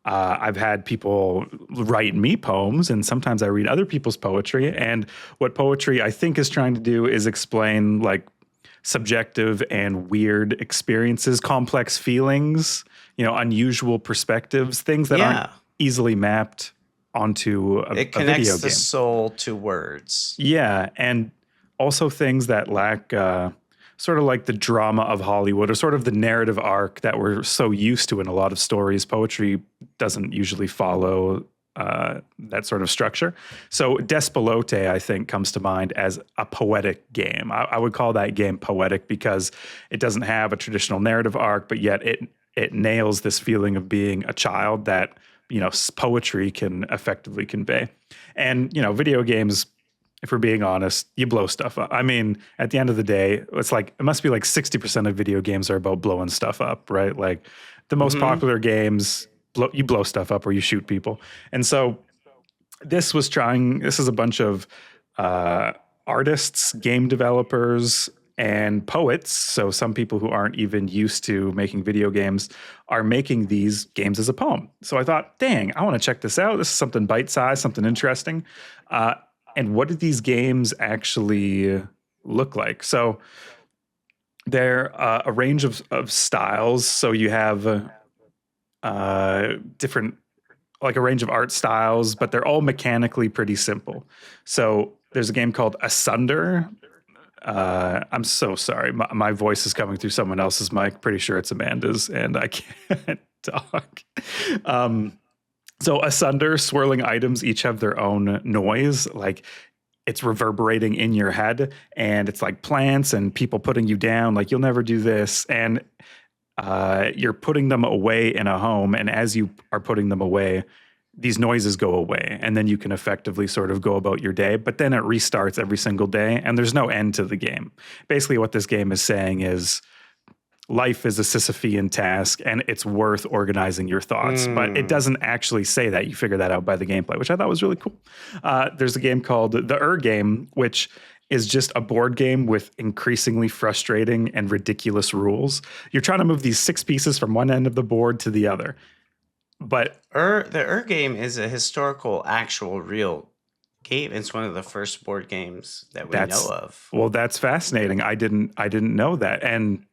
I've had people write me poems, and sometimes I read other people's poetry. And what poetry I think is trying to do is explain like subjective and weird experiences, complex feelings, unusual perspectives, things that aren't easily mapped onto a video game. It connects the soul to words. Yeah, and also things that lack sort of like the drama of Hollywood, or sort of the narrative arc that we're so used to in a lot of stories. Poetry doesn't usually follow that sort of structure. So Despelote, I think, comes to mind as a poetic game. I would call that game poetic because it doesn't have a traditional narrative arc, but yet it nails this feeling of being a child that, poetry can effectively convey. And, video games, if we're being honest, you blow stuff up. I mean, at the end of the day, it must be like 60% of video games are about blowing stuff up, right? Like the most popular games, you blow stuff up or you shoot people. And so this is a bunch of artists, game developers, and poets. So some people who aren't even used to making video games are making these games as a poem. So I thought, dang, I want to check this out. This is something bite-sized, something interesting. And what do these games actually look like? So they're a range of styles. So you have different, like a range of art styles, but they're all mechanically pretty simple. So there's a game called Asunder. I'm so sorry. My voice is coming through someone else's mic. Pretty sure it's Amanda's, and I can't talk. So Asunder, swirling items each have their own noise, like it's reverberating in your head, and it's like plants and people putting you down, like you'll never do this. And you're putting them away in a home, and as you are putting them away, these noises go away, and then you can effectively sort of go about your day, but then it restarts every single day, and there's no end to the game. Basically, what this game is saying is life is a Sisyphean task, and it's worth organizing your thoughts. But it doesn't actually say that. You figure that out by the gameplay, which I thought was really cool. There's a game called the Game, which is just a board game with increasingly frustrating and ridiculous rules. You're trying to move these 6 pieces from one end of the board to the other. But the Game is a historical, actual, real game. It's one of the first board games that we know of. Well, that's fascinating. I didn't know that. And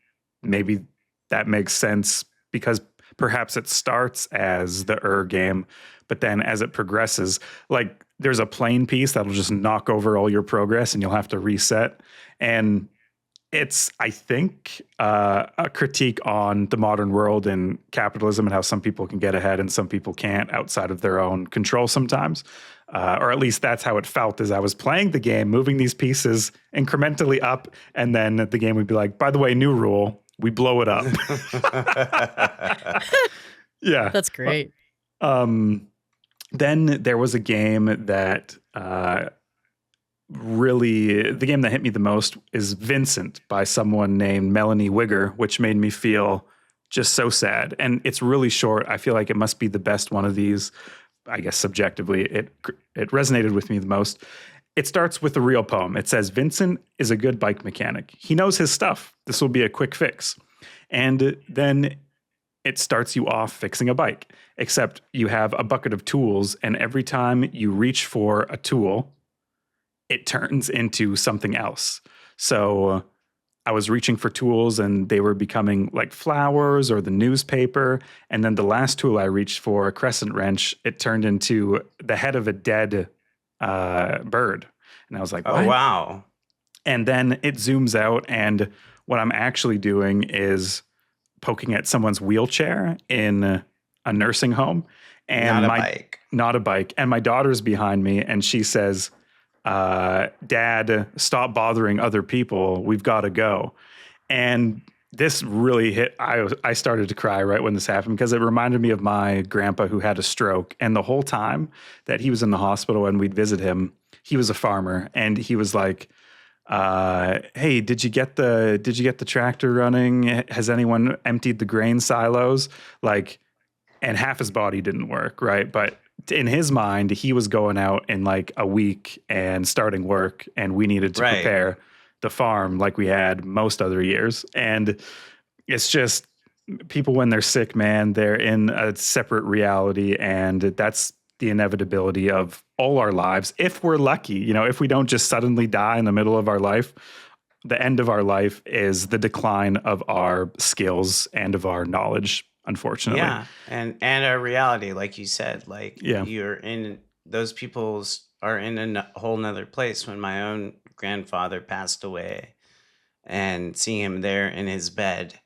maybe that makes sense because perhaps it starts as the Game, but then as it progresses, like there's a plane piece that'll just knock over all your progress and you'll have to reset. And It's, I think, a critique on the modern world and capitalism and how some people can get ahead and some people can't outside of their own control sometimes. Or at least that's how it felt as I was playing the game, moving these pieces incrementally up. And then the game would be like, by the way, new rule, we blow it up. Yeah. That's great. Then there was a game that really, the game that hit me the most is Vincent by someone named Melanie Wigger, which made me feel just so sad. And it's really short. I feel like it must be the best one of these. I guess subjectively, it resonated with me the most. It starts with a real poem. It says, Vincent is a good bike mechanic. He knows his stuff. This will be a quick fix. And then it starts you off fixing a bike, except you have a bucket of tools. And every time you reach for a tool, it turns into something else. So I was reaching for tools and they were becoming like flowers or the newspaper. And then the last tool I reached for, a crescent wrench, it turned into the head of a dead bird. And I was like, what? Oh, wow. And then it zooms out. And what I'm actually doing is poking at someone's wheelchair in a nursing home. And not a bike. And my daughter's behind me and she says, Dad, stop bothering other people. We've got to go. And this really hit. I started to cry right when this happened because it reminded me of my grandpa who had a stroke. And the whole time that he was in the hospital and we'd visit him, he was a farmer and he was like, hey, did you get the tractor running? Has anyone emptied the grain silos? Like, and half his body didn't work. Right. But in his mind, he was going out in like a week and starting work, and we needed to prepare the farm like we had most other years. And it's just people when they're sick, man, they're in a separate reality, and that's the inevitability of all our lives. If we're lucky, if we don't just suddenly die in the middle of our life, the end of our life is the decline of our skills and of our knowledge. Unfortunately. Yeah. And our reality, like you said, like those people's are in a whole nother place. When my own grandfather passed away and seeing him there in his bed,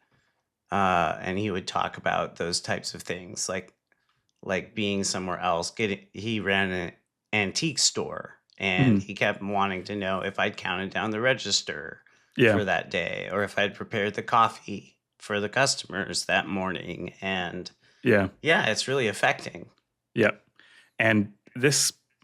and he would talk about those types of things, like being somewhere else. He ran an antique store and he kept wanting to know if I'd counted down the register for that day or if I'd prepared the coffee for the customers that morning. And it's really affecting. Yeah. And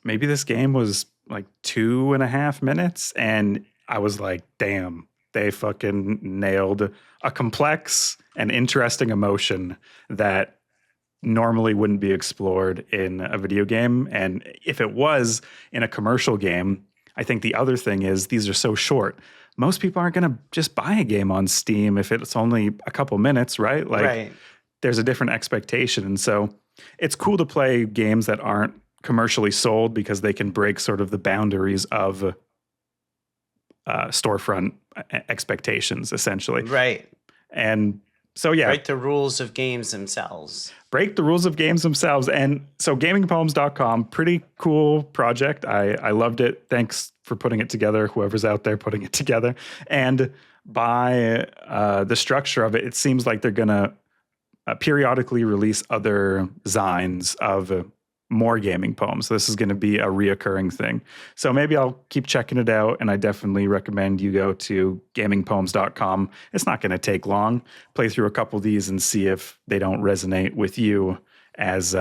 maybe this game was like 2.5 minutes. And I was like, damn, they fucking nailed a complex and interesting emotion that normally wouldn't be explored in a video game. And if it was in a commercial game, I think the other thing is these are so short. Most people aren't going to just buy a game on Steam if it's only a couple minutes, right? Like there's a different expectation. And so it's cool to play games that aren't commercially sold because they can break sort of the boundaries of storefront expectations, essentially. Right. And so, yeah. Break the rules of games themselves. Break the rules of games themselves. And so gamingpoems.com, pretty cool project. I loved it. Thanks for putting it together, whoever's out there putting it together. And by the structure of it, it seems like they're going to periodically release other zines of more gaming poems. So this is going to be a reoccurring thing. So maybe I'll keep checking it out, and I definitely recommend you go to gamingpoems.com. It's not going to take long. Play through a couple of these and see if they don't resonate with you as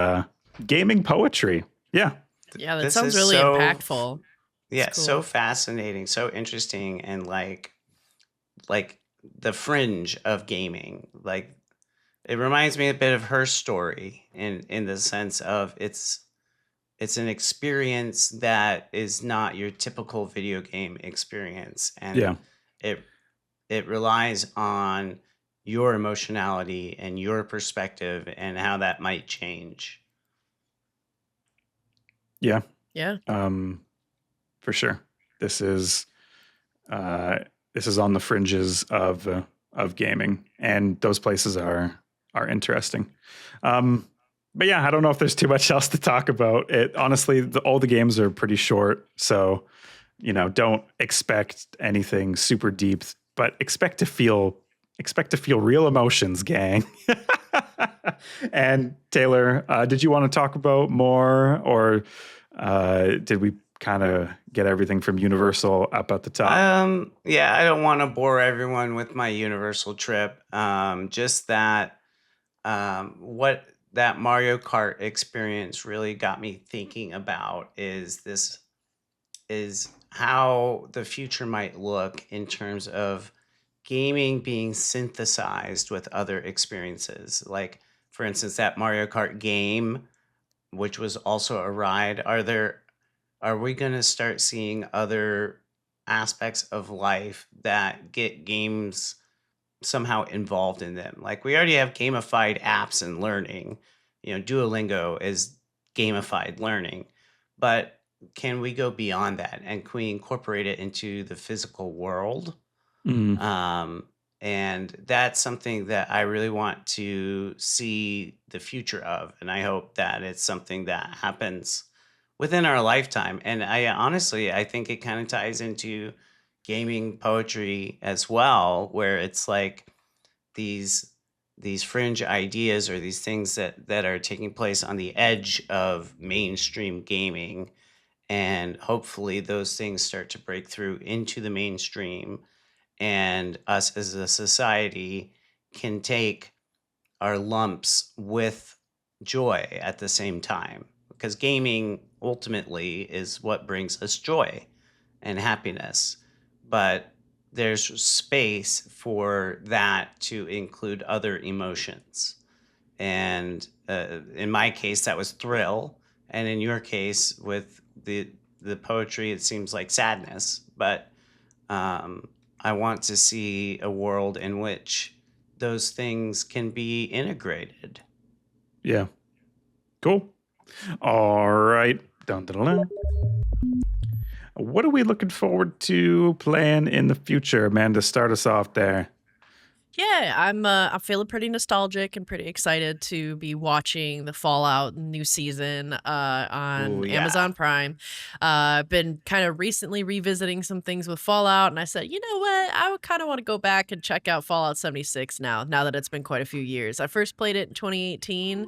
gaming poetry. Yeah. Yeah, that sounds really impactful. Yeah, cool. So fascinating, so interesting, and like the fringe of gaming. Like, it reminds me a bit of her story in the sense of it's an experience that is not your typical video game experience, and it relies on your emotionality and your perspective and how that might change. Yeah. Yeah. For sure. This is on the fringes of gaming, and those places are interesting. But yeah, I don't know if there's too much else to talk about. It honestly, all the games are pretty short, so don't expect anything super deep but expect to feel real emotions, gang. And Taylor, did you want to talk about more, or did we kind of get everything from Universal up at the top? Yeah, I don't want to bore everyone with my Universal trip. Just that what that Mario Kart experience really got me thinking about is how the future might look in terms of gaming being synthesized with other experiences. Like, for instance, that Mario Kart game, which was also a ride. Are we going to start seeing other aspects of life that get games somehow involved in them? Like, we already have gamified apps and learning. Duolingo is gamified learning, but can we go beyond that, and can we incorporate it into the physical world? And that's something that I really want to see the future of. And I hope that it's something that happens within our lifetime. And I think it kind of ties into gaming poetry as well, where it's like these fringe ideas, or these things that are taking place on the edge of mainstream gaming. And hopefully those things start to break through into the mainstream, and us as a society can take our lumps with joy at the same time, because gaming ultimately is what brings us joy and happiness. But there's space for that to include other emotions. And in my case, that was thrill. And in your case, with the poetry, it seems like sadness. But I want to see a world in which those things can be integrated. Yeah. Cool. All right. Dun, dun, dun, dun. What are we looking forward to playing in the future, Amanda? Start us off there. Yeah, I'm feeling pretty nostalgic and pretty excited to be watching the Fallout new season on Amazon Prime. Been kind of recently revisiting some things with Fallout, and I said, you know what, I would kind of want to go back and check out Fallout 76 now that it's been quite a few years. I first played it in 2018,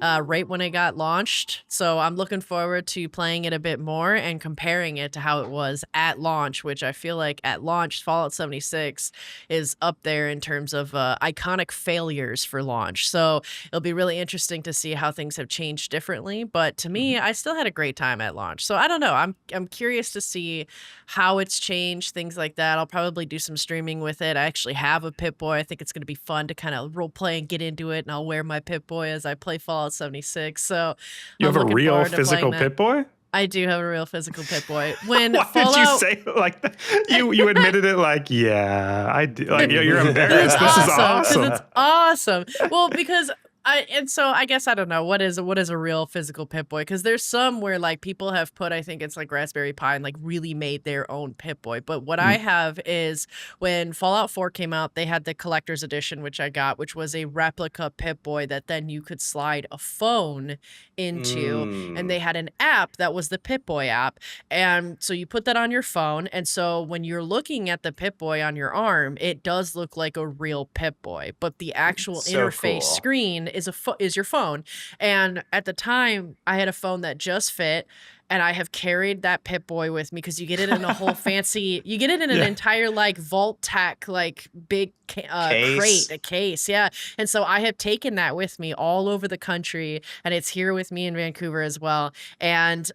right when it got launched, so I'm looking forward to playing it a bit more and comparing it to how it was at launch, which I feel like at launch, Fallout 76 is up there in terms of iconic failures for launch. So it'll be really interesting to see how things have changed differently. But to me, I still had a great time at launch. So I don't know. I'm curious to see how it's changed, things like that. I'll probably do some streaming with it. I actually have a Pip-Boy. I think it's going to be fun to kind of role play and get into it. And I'll wear my Pip-Boy as I play Fallout 76. So you have a real physical Pip-Boy? I do have a real physical Pip-Boy. When Why Fallout, did you say it like that? You admitted it like, yeah, I do. Like, you're embarrassed. This is awesome. It's awesome. Well, because I guess I don't know what is a real physical Pip-Boy, because there's some where like people have put, I think it's like Raspberry Pi, and like really made their own Pip-Boy. But what I have is, when Fallout 4 came out, they had the collector's edition, which I got, which was a replica Pip-Boy that then you could slide a phone into, and they had an app that was the Pip-Boy app, and so you put that on your phone, and so when you're looking at the Pip-Boy on your arm, it does look like a real Pip-Boy, but the actual interface screen is your phone. And at the time, I had a phone that just fit, and I have carried that Pip-Boy with me, because you get it in a whole fancy, you get it in an entire like Vault-Tec like big crate, a case, yeah. And so I have taken that with me all over the country, and it's here with me in Vancouver as well. And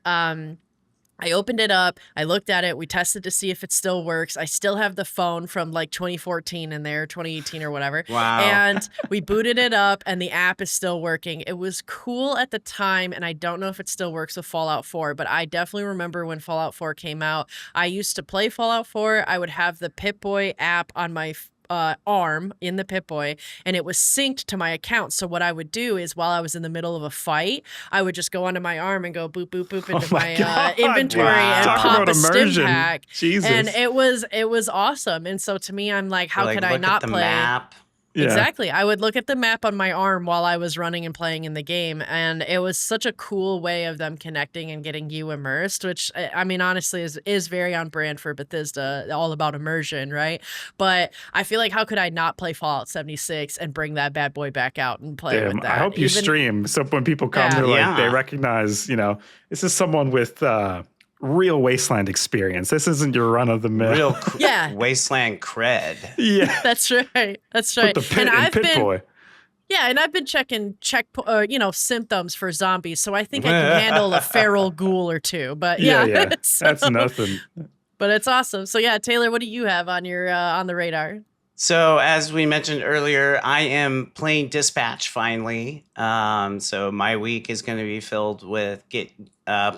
I opened it up, I looked at it, we tested to see if it still works. I still have the phone from like 2014 in there, 2018 or whatever. Wow. And we booted it up, and the app is still working. It was cool at the time, and I don't know if it still works with Fallout 4, but I definitely remember when Fallout 4 came out, I used to play Fallout 4. I would have the Pip-Boy app on my arm in the Pip-Boy, and it was synced to my account. So what I would do is, while I was in the middle of a fight, I would just go onto my arm and go boop boop boop into my inventory and pop a stim pack. Jesus. And it was awesome. And so to me, I'm like, how could I not play? Map. Exactly. I would look at the map on my arm while I was running and playing in the game, and it was such a cool way of them connecting and getting you immersed, which, I mean, honestly is very on brand for Bethesda, all about immersion, right? But I feel like, how could I not play Fallout 76 and bring that bad boy back out and play with that? I hope you stream, so when people come, they're like, they recognize, this is someone with real Wasteland experience. This isn't your run of the mill. Real Wasteland cred. Yeah, that's right. That's right. Put the pit in Pit Boy. Yeah, and I've been checking symptoms for zombies, so I think I can handle a feral ghoul or two. But yeah. That's nothing. But it's awesome. So yeah, Taylor, what do you have on your on the radar? So as we mentioned earlier, I am playing Dispatch finally. So my week is going to be filled with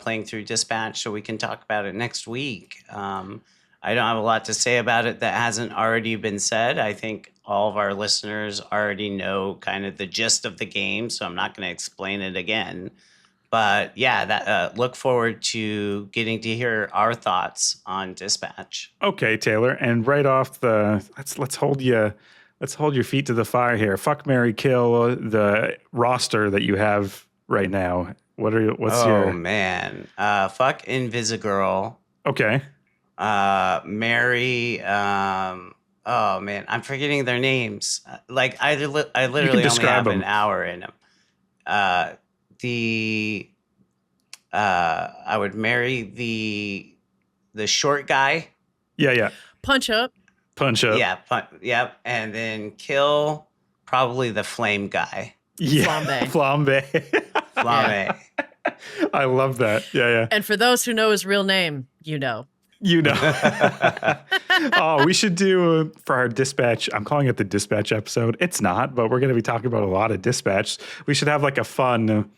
playing through Dispatch, so we can talk about it next week. I don't have a lot to say about it that hasn't already been said. I think all of our listeners already know kind of the gist of the game, so I'm not going to explain it again. But yeah, look forward to getting to hear our thoughts on Dispatch. Okay, Taylor, and right off let's hold your feet to the fire here. Fuck, marry, kill the roster that you have right now. Oh man, fuck Invisigirl. Okay. Marry. Oh man, I'm forgetting their names. I literally only have an hour in them. I would marry the short guy. Yeah. Punch up. Yeah, and then kill probably the flame guy. Yeah, Flambe. Flambe. I love that. Yeah. And for those who know his real name, Oh, we should do for our Dispatch. I'm calling it the Dispatch episode. It's not, but we're going to be talking about a lot of Dispatch. We should have like a fun.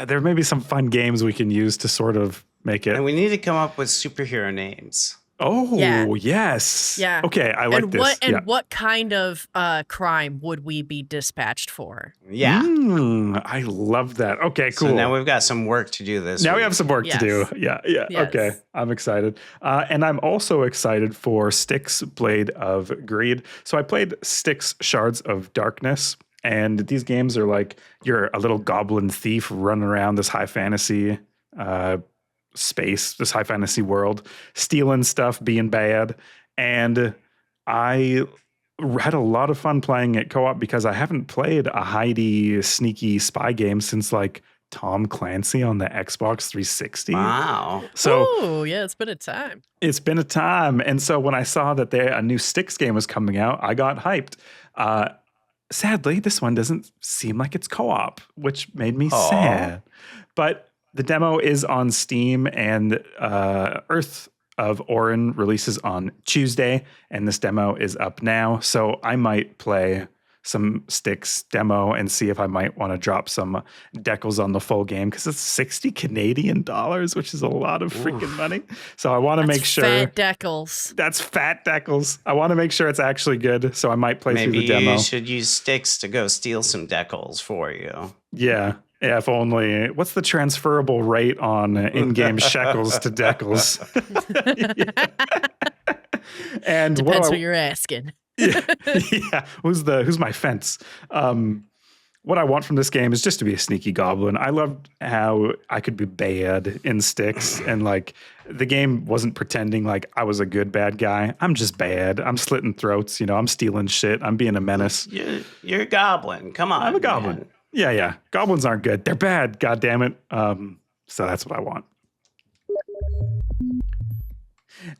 There may be some fun games we can use to sort of make it. And we need to come up with superhero names. Oh, yes. Yeah. Okay, I like this. What kind of crime would we be dispatched for? Yeah. I love that. Okay, cool. So now we've got some work to do this week. We have some work to do. Yeah. Yes. Okay, I'm excited. And I'm also excited for Styx Blade of Greed. So I played Styx Shards of Darkness. And these games are like you're a little goblin thief running around this high fantasy space, this high fantasy world, stealing stuff, being bad. And I had a lot of fun playing it co-op because I haven't played a hidey, sneaky spy game since like Tom Clancy on the Xbox 360. Wow. So, it's been a time. It's been a time. And so when I saw that a new Styx game was coming out, I got hyped. Sadly, this one doesn't seem like it's co-op, which made me sad. But the demo is on Steam, and Earth of Orin releases on Tuesday, and this demo is up now. So I might play some Styx demo and see if I might want to drop some decals on the full game because it's 60 Canadian dollars, which is a lot of freaking money. So I want to make sure. Fat decals. That's fat decals. I want to make sure it's actually good. So I might play through the demo. Maybe you should use Styx to go steal some decals for you. Yeah. Yeah, if only. What's the transferable rate on in-game shekels to decals? And depends who you're asking. Yeah. Who's my fence? What I want from this game is just to be a sneaky goblin. I loved how I could be bad in Styx, and like the game wasn't pretending like I was a good bad guy. I'm just bad. I'm slitting throats. I'm stealing shit. I'm being a menace. You're a goblin. Come on. I'm a goblin. Man. Yeah. Goblins aren't good. They're bad. God damn it. So that's what I want.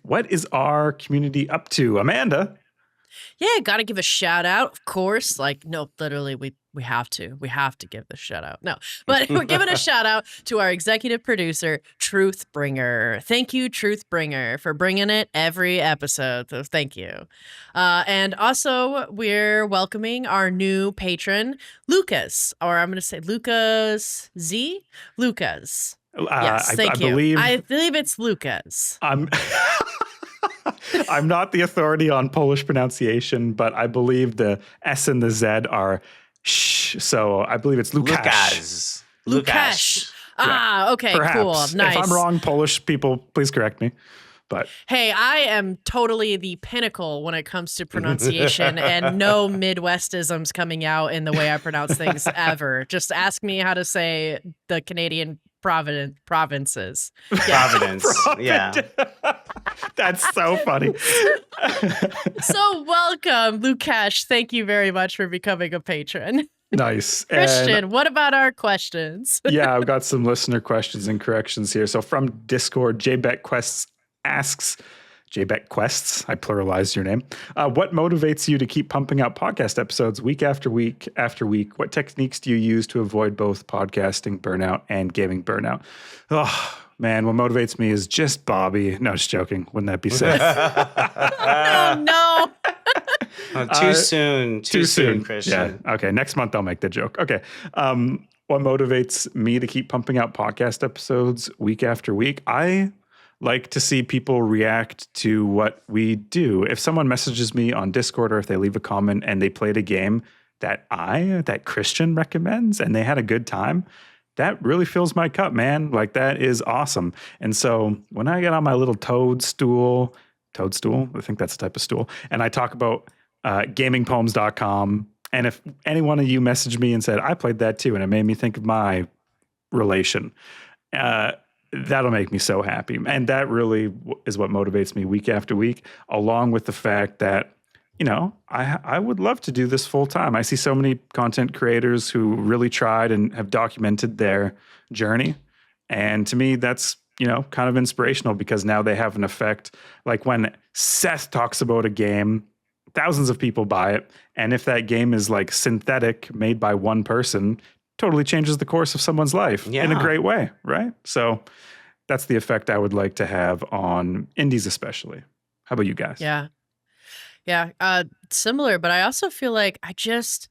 What is our community up to, Amanda? Yeah, got to give a shout out, of course. No, literally, we have to. We have to give the shout out. No, but we're giving a shout out to our executive producer, Truthbringer. Thank you, Truthbringer, for bringing it every episode. So thank you. And also, we're welcoming our new patron, Lucas, or I'm going to say Lucas Z. Lucas. Yes, thank you. I believe it's Lucas. I'm not the authority on Polish pronunciation, but I believe the S and the Z are sh. So I believe it's Lukasz. Lukasz. Okay, perhaps. cool. Nice. If I'm wrong, Polish people, please correct me. But hey, I am totally the pinnacle when it comes to pronunciation and no Midwestisms coming out in the way I pronounce things ever. Just ask me how to say the Canadian provinces. Yeah. Providence. Yeah. That's so funny. So welcome, Lukash. Thank you very much for becoming a patron. Nice. Christian, what about our questions? Yeah, I've got some listener questions and corrections here. So from Discord, JBetQuests asks, JBetQuests, I pluralized your name. What motivates you to keep pumping out podcast episodes week after week after week? What techniques do you use to avoid both podcasting burnout and gaming burnout? Oh, man, what motivates me is just Bobby. No, just joking. Wouldn't that be sad? No. Too soon. Too soon, Christian. Yeah. Okay. Next month I'll make the joke. Okay. What motivates me to keep pumping out podcast episodes week after week? I like to see people react to what we do. If someone messages me on Discord or if they leave a comment and they played a game that Christian recommends and they had a good time, that really fills my cup, man. Like, that is awesome. And so when I get on my little toadstool, I think that's a type of stool, and I talk about gamingpoems.com, and if any one of you messaged me and said, I played that too, and it made me think of my relation, that'll make me so happy. And that really is what motivates me week after week, along with the fact that, you know, I would love to do this full time. I see so many content creators who really tried and have documented their journey. And to me, that's, you know, kind of inspirational, because now they have an effect. Like when Seth talks about a game, thousands of people buy it. And if that game is like synthetic, made by one person, totally changes the course of someone's life in a great way, right? So that's the effect I would like to have on indies especially. How about you guys? Yeah. Similar, but I also feel like I just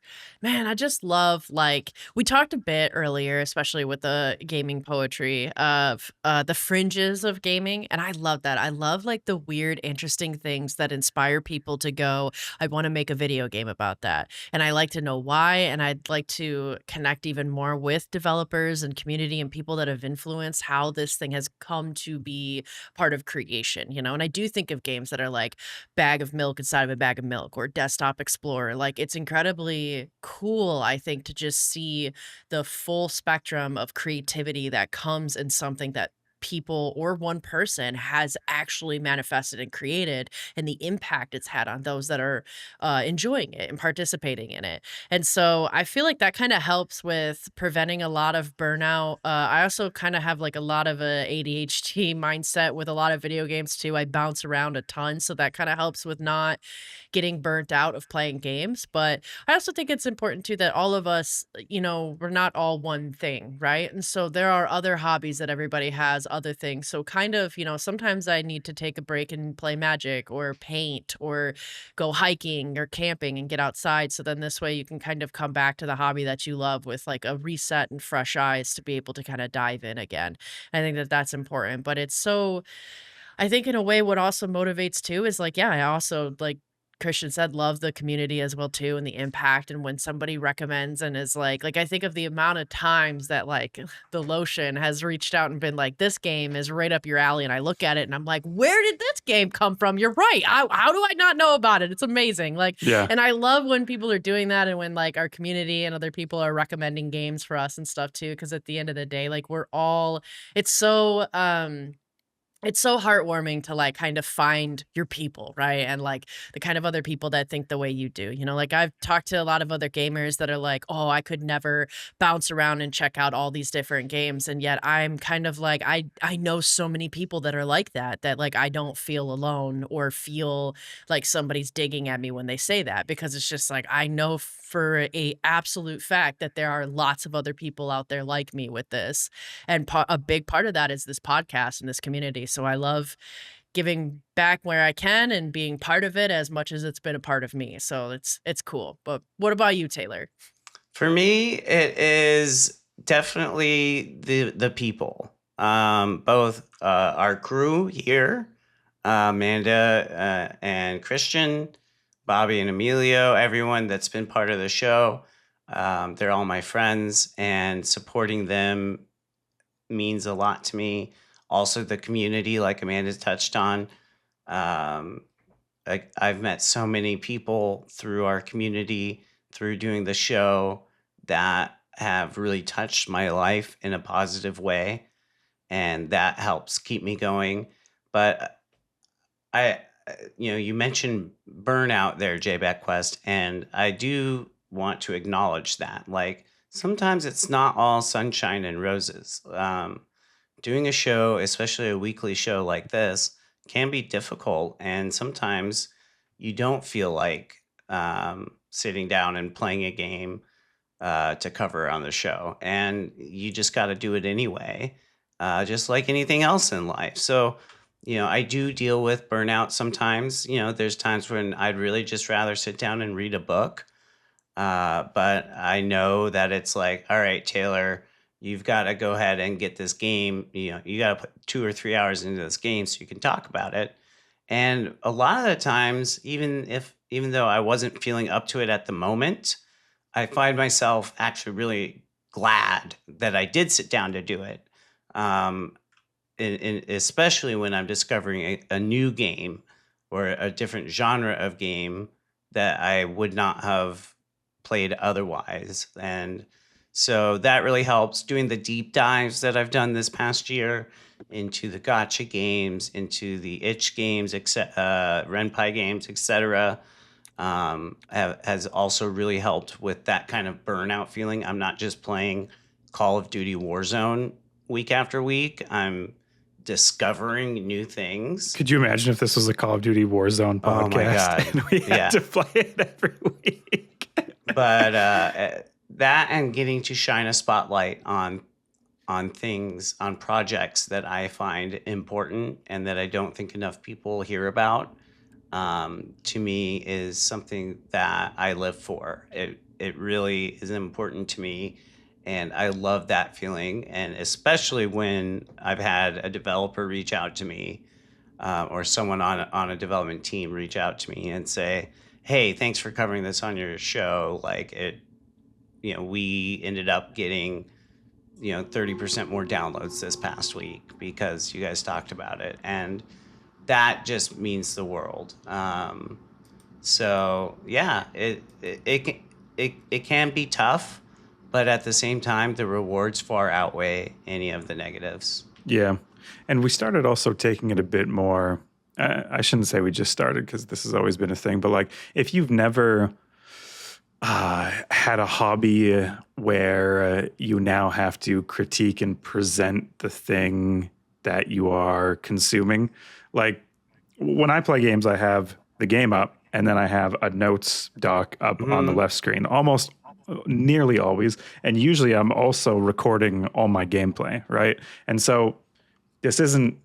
love, like, we talked a bit earlier, especially with the gaming poetry, of the fringes of gaming. And I love that. I love, like, the weird, interesting things that inspire people to go, I want to make a video game about that. And I like to know why. And I'd like to connect even more with developers and community and people that have influenced how this thing has come to be part of creation, you know? And I do think of games that are like bag of milk inside of a bag of milk, or desktop explorer. Like, it's incredibly cool, I think, to just see the full spectrum of creativity that comes in something that people or one person has actually manifested and created, and the impact it's had on those that are enjoying it and participating in it. And so I feel like that kind of helps with preventing a lot of burnout. I also kind of have like a lot of a ADHD mindset with a lot of video games too. I bounce around a ton, so that kind of helps with not getting burnt out of playing games. But I also think it's important too that all of us, you know, we're not all one thing, right? And so there are other hobbies that everybody has, other things. So kind of, you know, sometimes I need to take a break and play Magic or paint or go hiking or camping and get outside. So then this way you can kind of come back to the hobby that you love with like a reset and fresh eyes to be able to kind of dive in again. I think that that's important. But it's so, I think in a way what also motivates too is like, yeah, I also, like Christian said, love the community as well too, and the impact. And when somebody recommends and is like I think of the amount of times that like the lotion has reached out and been like, this game is right up your alley, and I look at it and I'm like, where did this game come from? You're right. How do I not know about it? It's amazing. Like, yeah. And I love when people are doing that, and when like our community and other people are recommending games for us and stuff too, because at the end of the day, like we're all, it's so heartwarming to like kind of find your people, right? And like the kind of other people that think the way you do, you know, like I've talked to a lot of other gamers that are like, oh, I could never bounce around and check out all these different games. And yet I'm kind of like, I know so many people that are like that like I don't feel alone or feel like somebody's digging at me when they say that, because it's just like, I know for a absolute fact that there are lots of other people out there like me with this. And a big part of that is this podcast and this community. So I love giving back where I can and being part of it as much as it's been a part of me. So it's cool. But what about you, Taylor? For me, it is definitely the people. Both our crew here, Amanda and Christian, Bobby and Emilio, everyone that's been part of the show. They're all my friends, and supporting them means a lot to me. Also, the community, like Amanda touched on. I've met so many people through our community, through doing the show, that have really touched my life in a positive way, and that helps keep me going. But you mentioned burnout there, JBackQuest, and I do want to acknowledge that. Like, sometimes it's not all sunshine and roses. Doing a show, especially a weekly show like this, can be difficult, and sometimes you don't feel like sitting down and playing a game to cover on the show, and you just got to do it anyway, just like anything else in life. So, I do deal with burnout sometimes. There's times when I'd really just rather sit down and read a book, but I know that it's like, all right, Taylor, you've got to go ahead and get this game. You got to put 2 or 3 hours into this game so you can talk about it. And a lot of the times, even though I wasn't feeling up to it at the moment, I find myself actually really glad that I did sit down to do it. Especially when I'm discovering a new game or a different genre of game that I would not have played otherwise. And so that really helps. Doing the deep dives that I've done this past year into the gotcha games, into the itch games, Renpai games, etc., has also really helped with that kind of burnout feeling. I'm not just playing Call of Duty Warzone week after week. I'm discovering new things. Could you imagine if this was a Call of Duty Warzone podcast? Oh my God. And we had to play it every week. But that, and getting to shine a spotlight on things, on projects that I find important and that I don't think enough people hear about, to me is something that I live for. It really is important to me, and I love that feeling. And especially when I've had a developer reach out to me, or someone on a development team reach out to me and say, hey, thanks for covering this on your show. Like, we ended up getting 30% more downloads this past week because you guys talked about it, and that just means the world. So yeah, it can be tough, but at the same time, the rewards far outweigh any of the negatives. Yeah, and we started also taking it a bit more. I shouldn't say we just started, because this has always been a thing, but like, if you've never had a hobby where you now have to critique and present the thing that you are consuming. Like, when I play games, I have the game up and then I have a notes doc up on the left screen, almost nearly always. And usually I'm also recording all my gameplay, right? And so this isn't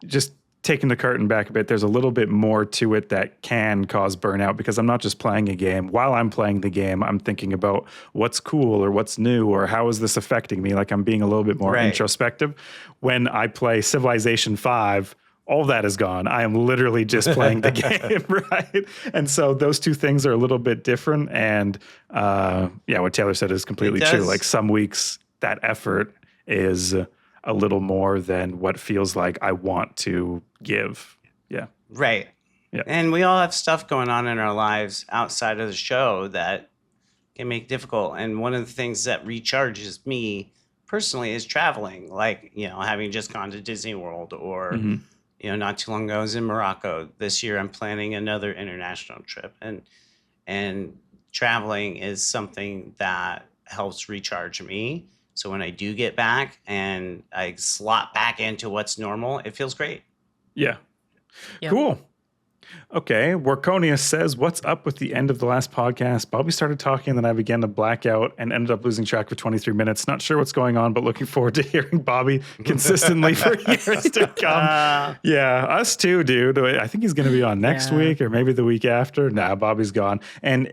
just taking the curtain back a bit. There's a little bit more to it that can cause burnout, because I'm not just playing a game. While I'm playing the game, I'm thinking about what's cool or what's new or how is this affecting me. Like, I'm being a little bit more introspective. When I play Civilization 5, all that is gone. I am literally just playing the game, right? And so those two things are a little bit different. And what Taylor said is completely true. Like, some weeks that effort is a little more than what feels like I want to give. Yeah. Right. Yeah. And we all have stuff going on in our lives outside of the show that can make it difficult. And one of the things that recharges me personally is traveling. Like, having just gone to Disney World, or, not too long ago I was in Morocco. This year I'm planning another international trip. And traveling is something that helps recharge me. So when I do get back and I slot back into what's normal, it feels great. Yeah. Yep. Cool. Okay. Warconia says, what's up with the end of the last podcast? Bobby started talking and then I began to black out and ended up losing track for 23 minutes. Not sure what's going on, but looking forward to hearing Bobby consistently for years to come. Yeah, us too, dude. I think he's going to be on next week or maybe the week after. Nah, Bobby's gone. And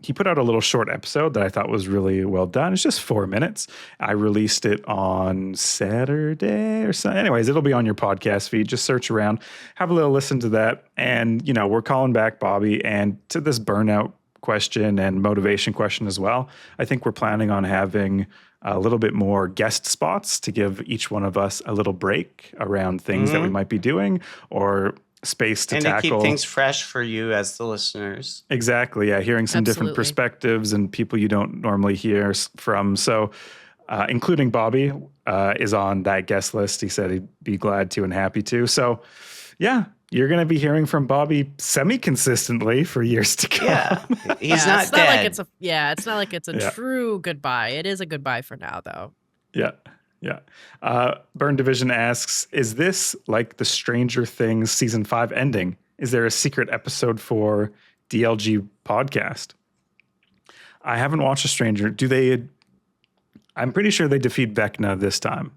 he put out a little short episode that I thought was really well done. It's just 4 minutes. I released it on Saturday or so. Anyways, it'll be on your podcast feed. Just search around, have a little listen to that. And, we're calling back Bobby and to this burnout question and motivation question as well. I think we're planning on having a little bit more guest spots to give each one of us a little break around things that we might be doing or space to tackle. And to keep things fresh for you as the listeners. Exactly. Yeah. Hearing some different Absolutely. perspectives and people you don't normally hear from. So, including Bobby is on that guest list. He said he'd be glad to and happy to. So, yeah, you're going to be hearing from Bobby semi-consistently for years to come. Yeah, he's Yeah, not it's dead. like it's not like it's a Yeah. true goodbye. It is a goodbye for now, though. Yeah. Yeah. Burn Division asks, is this like the Stranger Things season 5 ending? Is there a secret episode for DLG podcast? I haven't watched a Stranger. I'm pretty sure they defeat Vecna this time.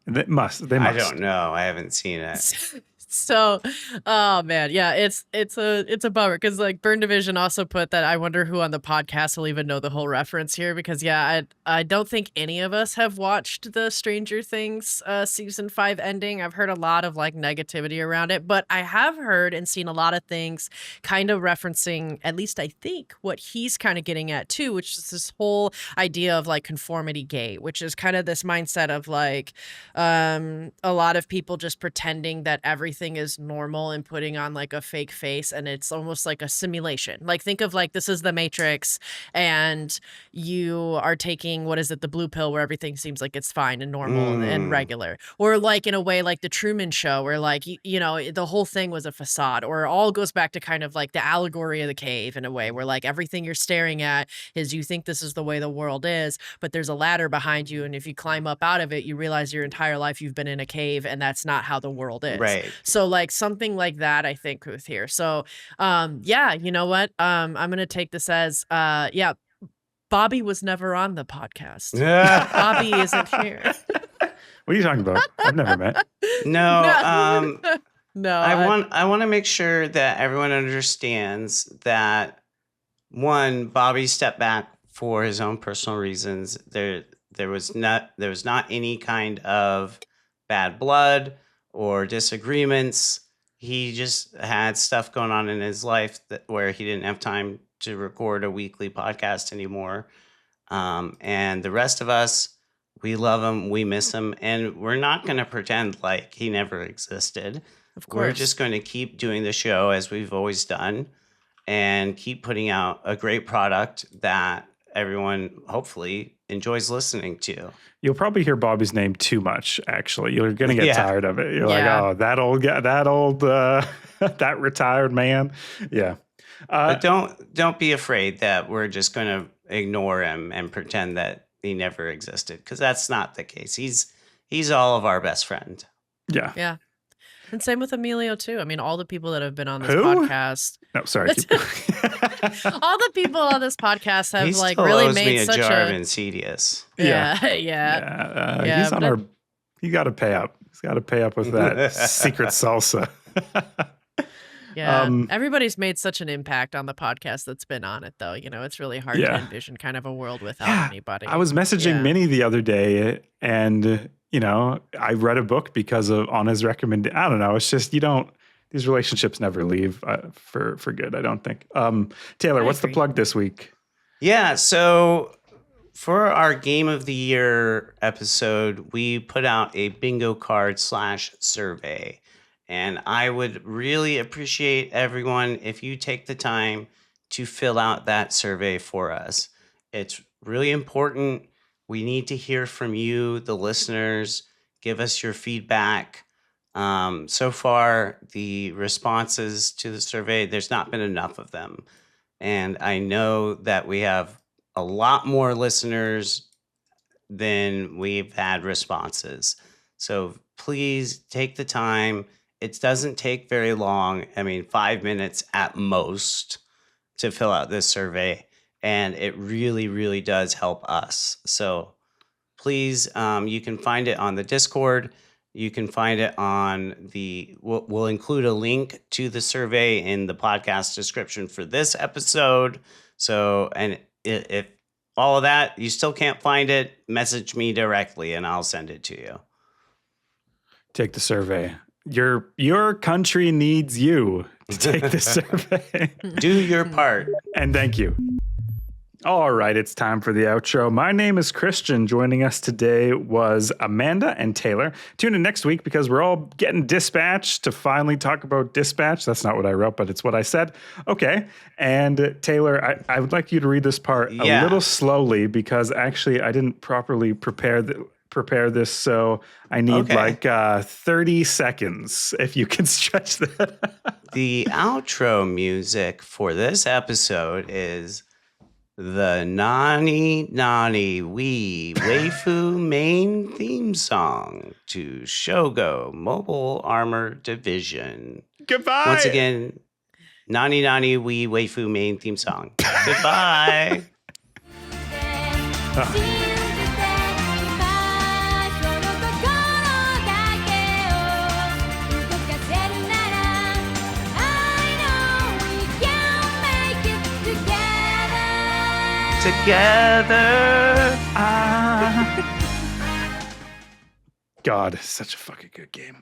They must. I don't know. I haven't seen it. So, oh man, yeah, it's a bummer because like Burn Division also put that I wonder who on the podcast will even know the whole reference here because I don't think any of us have watched the Stranger Things season 5 ending. I've heard a lot of like negativity around it, but I have heard and seen a lot of things kind of referencing, at least I think, what he's kind of getting at too, which is this whole idea of like conformity gate, which is kind of this mindset of like a lot of people just pretending that everything is normal and putting on like a fake face, and it's almost like a simulation. Like think of like this is the Matrix and you are taking the blue pill where everything seems like it's fine and normal and regular, or like in a way like the Truman Show where like you know the whole thing was a facade, or it all goes back to kind of like the allegory of the cave in a way where like everything you're staring at is you think this is the way the world is, but there's a ladder behind you, and if you climb up out of it you realize your entire life you've been in a cave and that's not how the world is. Right. So like something like that, I think, with here. So, yeah, you know what? I'm going to take this as, yeah, Bobby was never on the podcast. Bobby isn't here. What are you talking about? I've never met. No, No. I want to make sure that everyone understands that one, Bobby stepped back for his own personal reasons. There was not any kind of bad blood or disagreements. He just had stuff going on in his life where he didn't have time to record a weekly podcast anymore. And the rest of us, we love him, we miss him, and we're not going to pretend like he never existed. Of We're course. just going to keep doing the show as we've always done and keep putting out a great product that everyone hopefully enjoys listening to. You'll probably hear Bobby's name too much, actually. You're going to get tired of it. You're Yeah. like, oh, that old guy, that retired man. Yeah. But don't be afraid that we're just going to ignore him and pretend that he never existed, because that's not the case. He's all of our best friend. Yeah. Yeah. And same with Emilio, too. I mean, all the people that have been on this Who? podcast. No, sorry. Keep going. All the people on this podcast have He like still really owes made me a such jar of a Insidious. yeah. Yeah, he's on but our. He got to pay up. He's got to pay up with that secret salsa. Yeah, everybody's made such an impact on the podcast that's been on it, though. You know, it's really hard to envision kind of a world without anybody. I was messaging Minnie the other day, and you know, I read a book because of on his recommendation. I don't know. It's just these relationships never leave for good. I don't think. Taylor, what's the plug this week? Yeah, so for our Game of the Year episode, we put out a bingo card / survey. And I would really appreciate everyone if you take the time to fill out that survey for us. It's really important. We need to hear from you, the listeners. Give us your feedback. So far, the responses to the survey, there's not been enough of them. And I know that we have a lot more listeners than we've had responses. So please take the time. It doesn't take very long. I mean, 5 minutes at most to fill out this survey. And it really, really does help us. So please, you can find it on the Discord. You can find it on we'll include a link to the survey in the podcast description for this episode. So, and if all of that, you still can't find it, message me directly and I'll send it to you. Take the survey. Your country needs you to take the survey. Do your part. And thank you. All right, it's time for the outro. My name is Christian. Joining us today was Amanda and Taylor. Tune in next week because we're all getting dispatched to finally talk about dispatch. That's not what I wrote, but it's what I said. Okay. And Taylor, I would like you to read this part a little slowly because actually I didn't properly prepare this, so I need 30 seconds if you can stretch that. The outro music for this episode is the Nani Nani Wee Waifu main theme song to Shogo Mobile Armor Division. Goodbye. Once again, Nani Nani Wee Waifu main theme song. Goodbye. Together. God, it's such a fucking good game.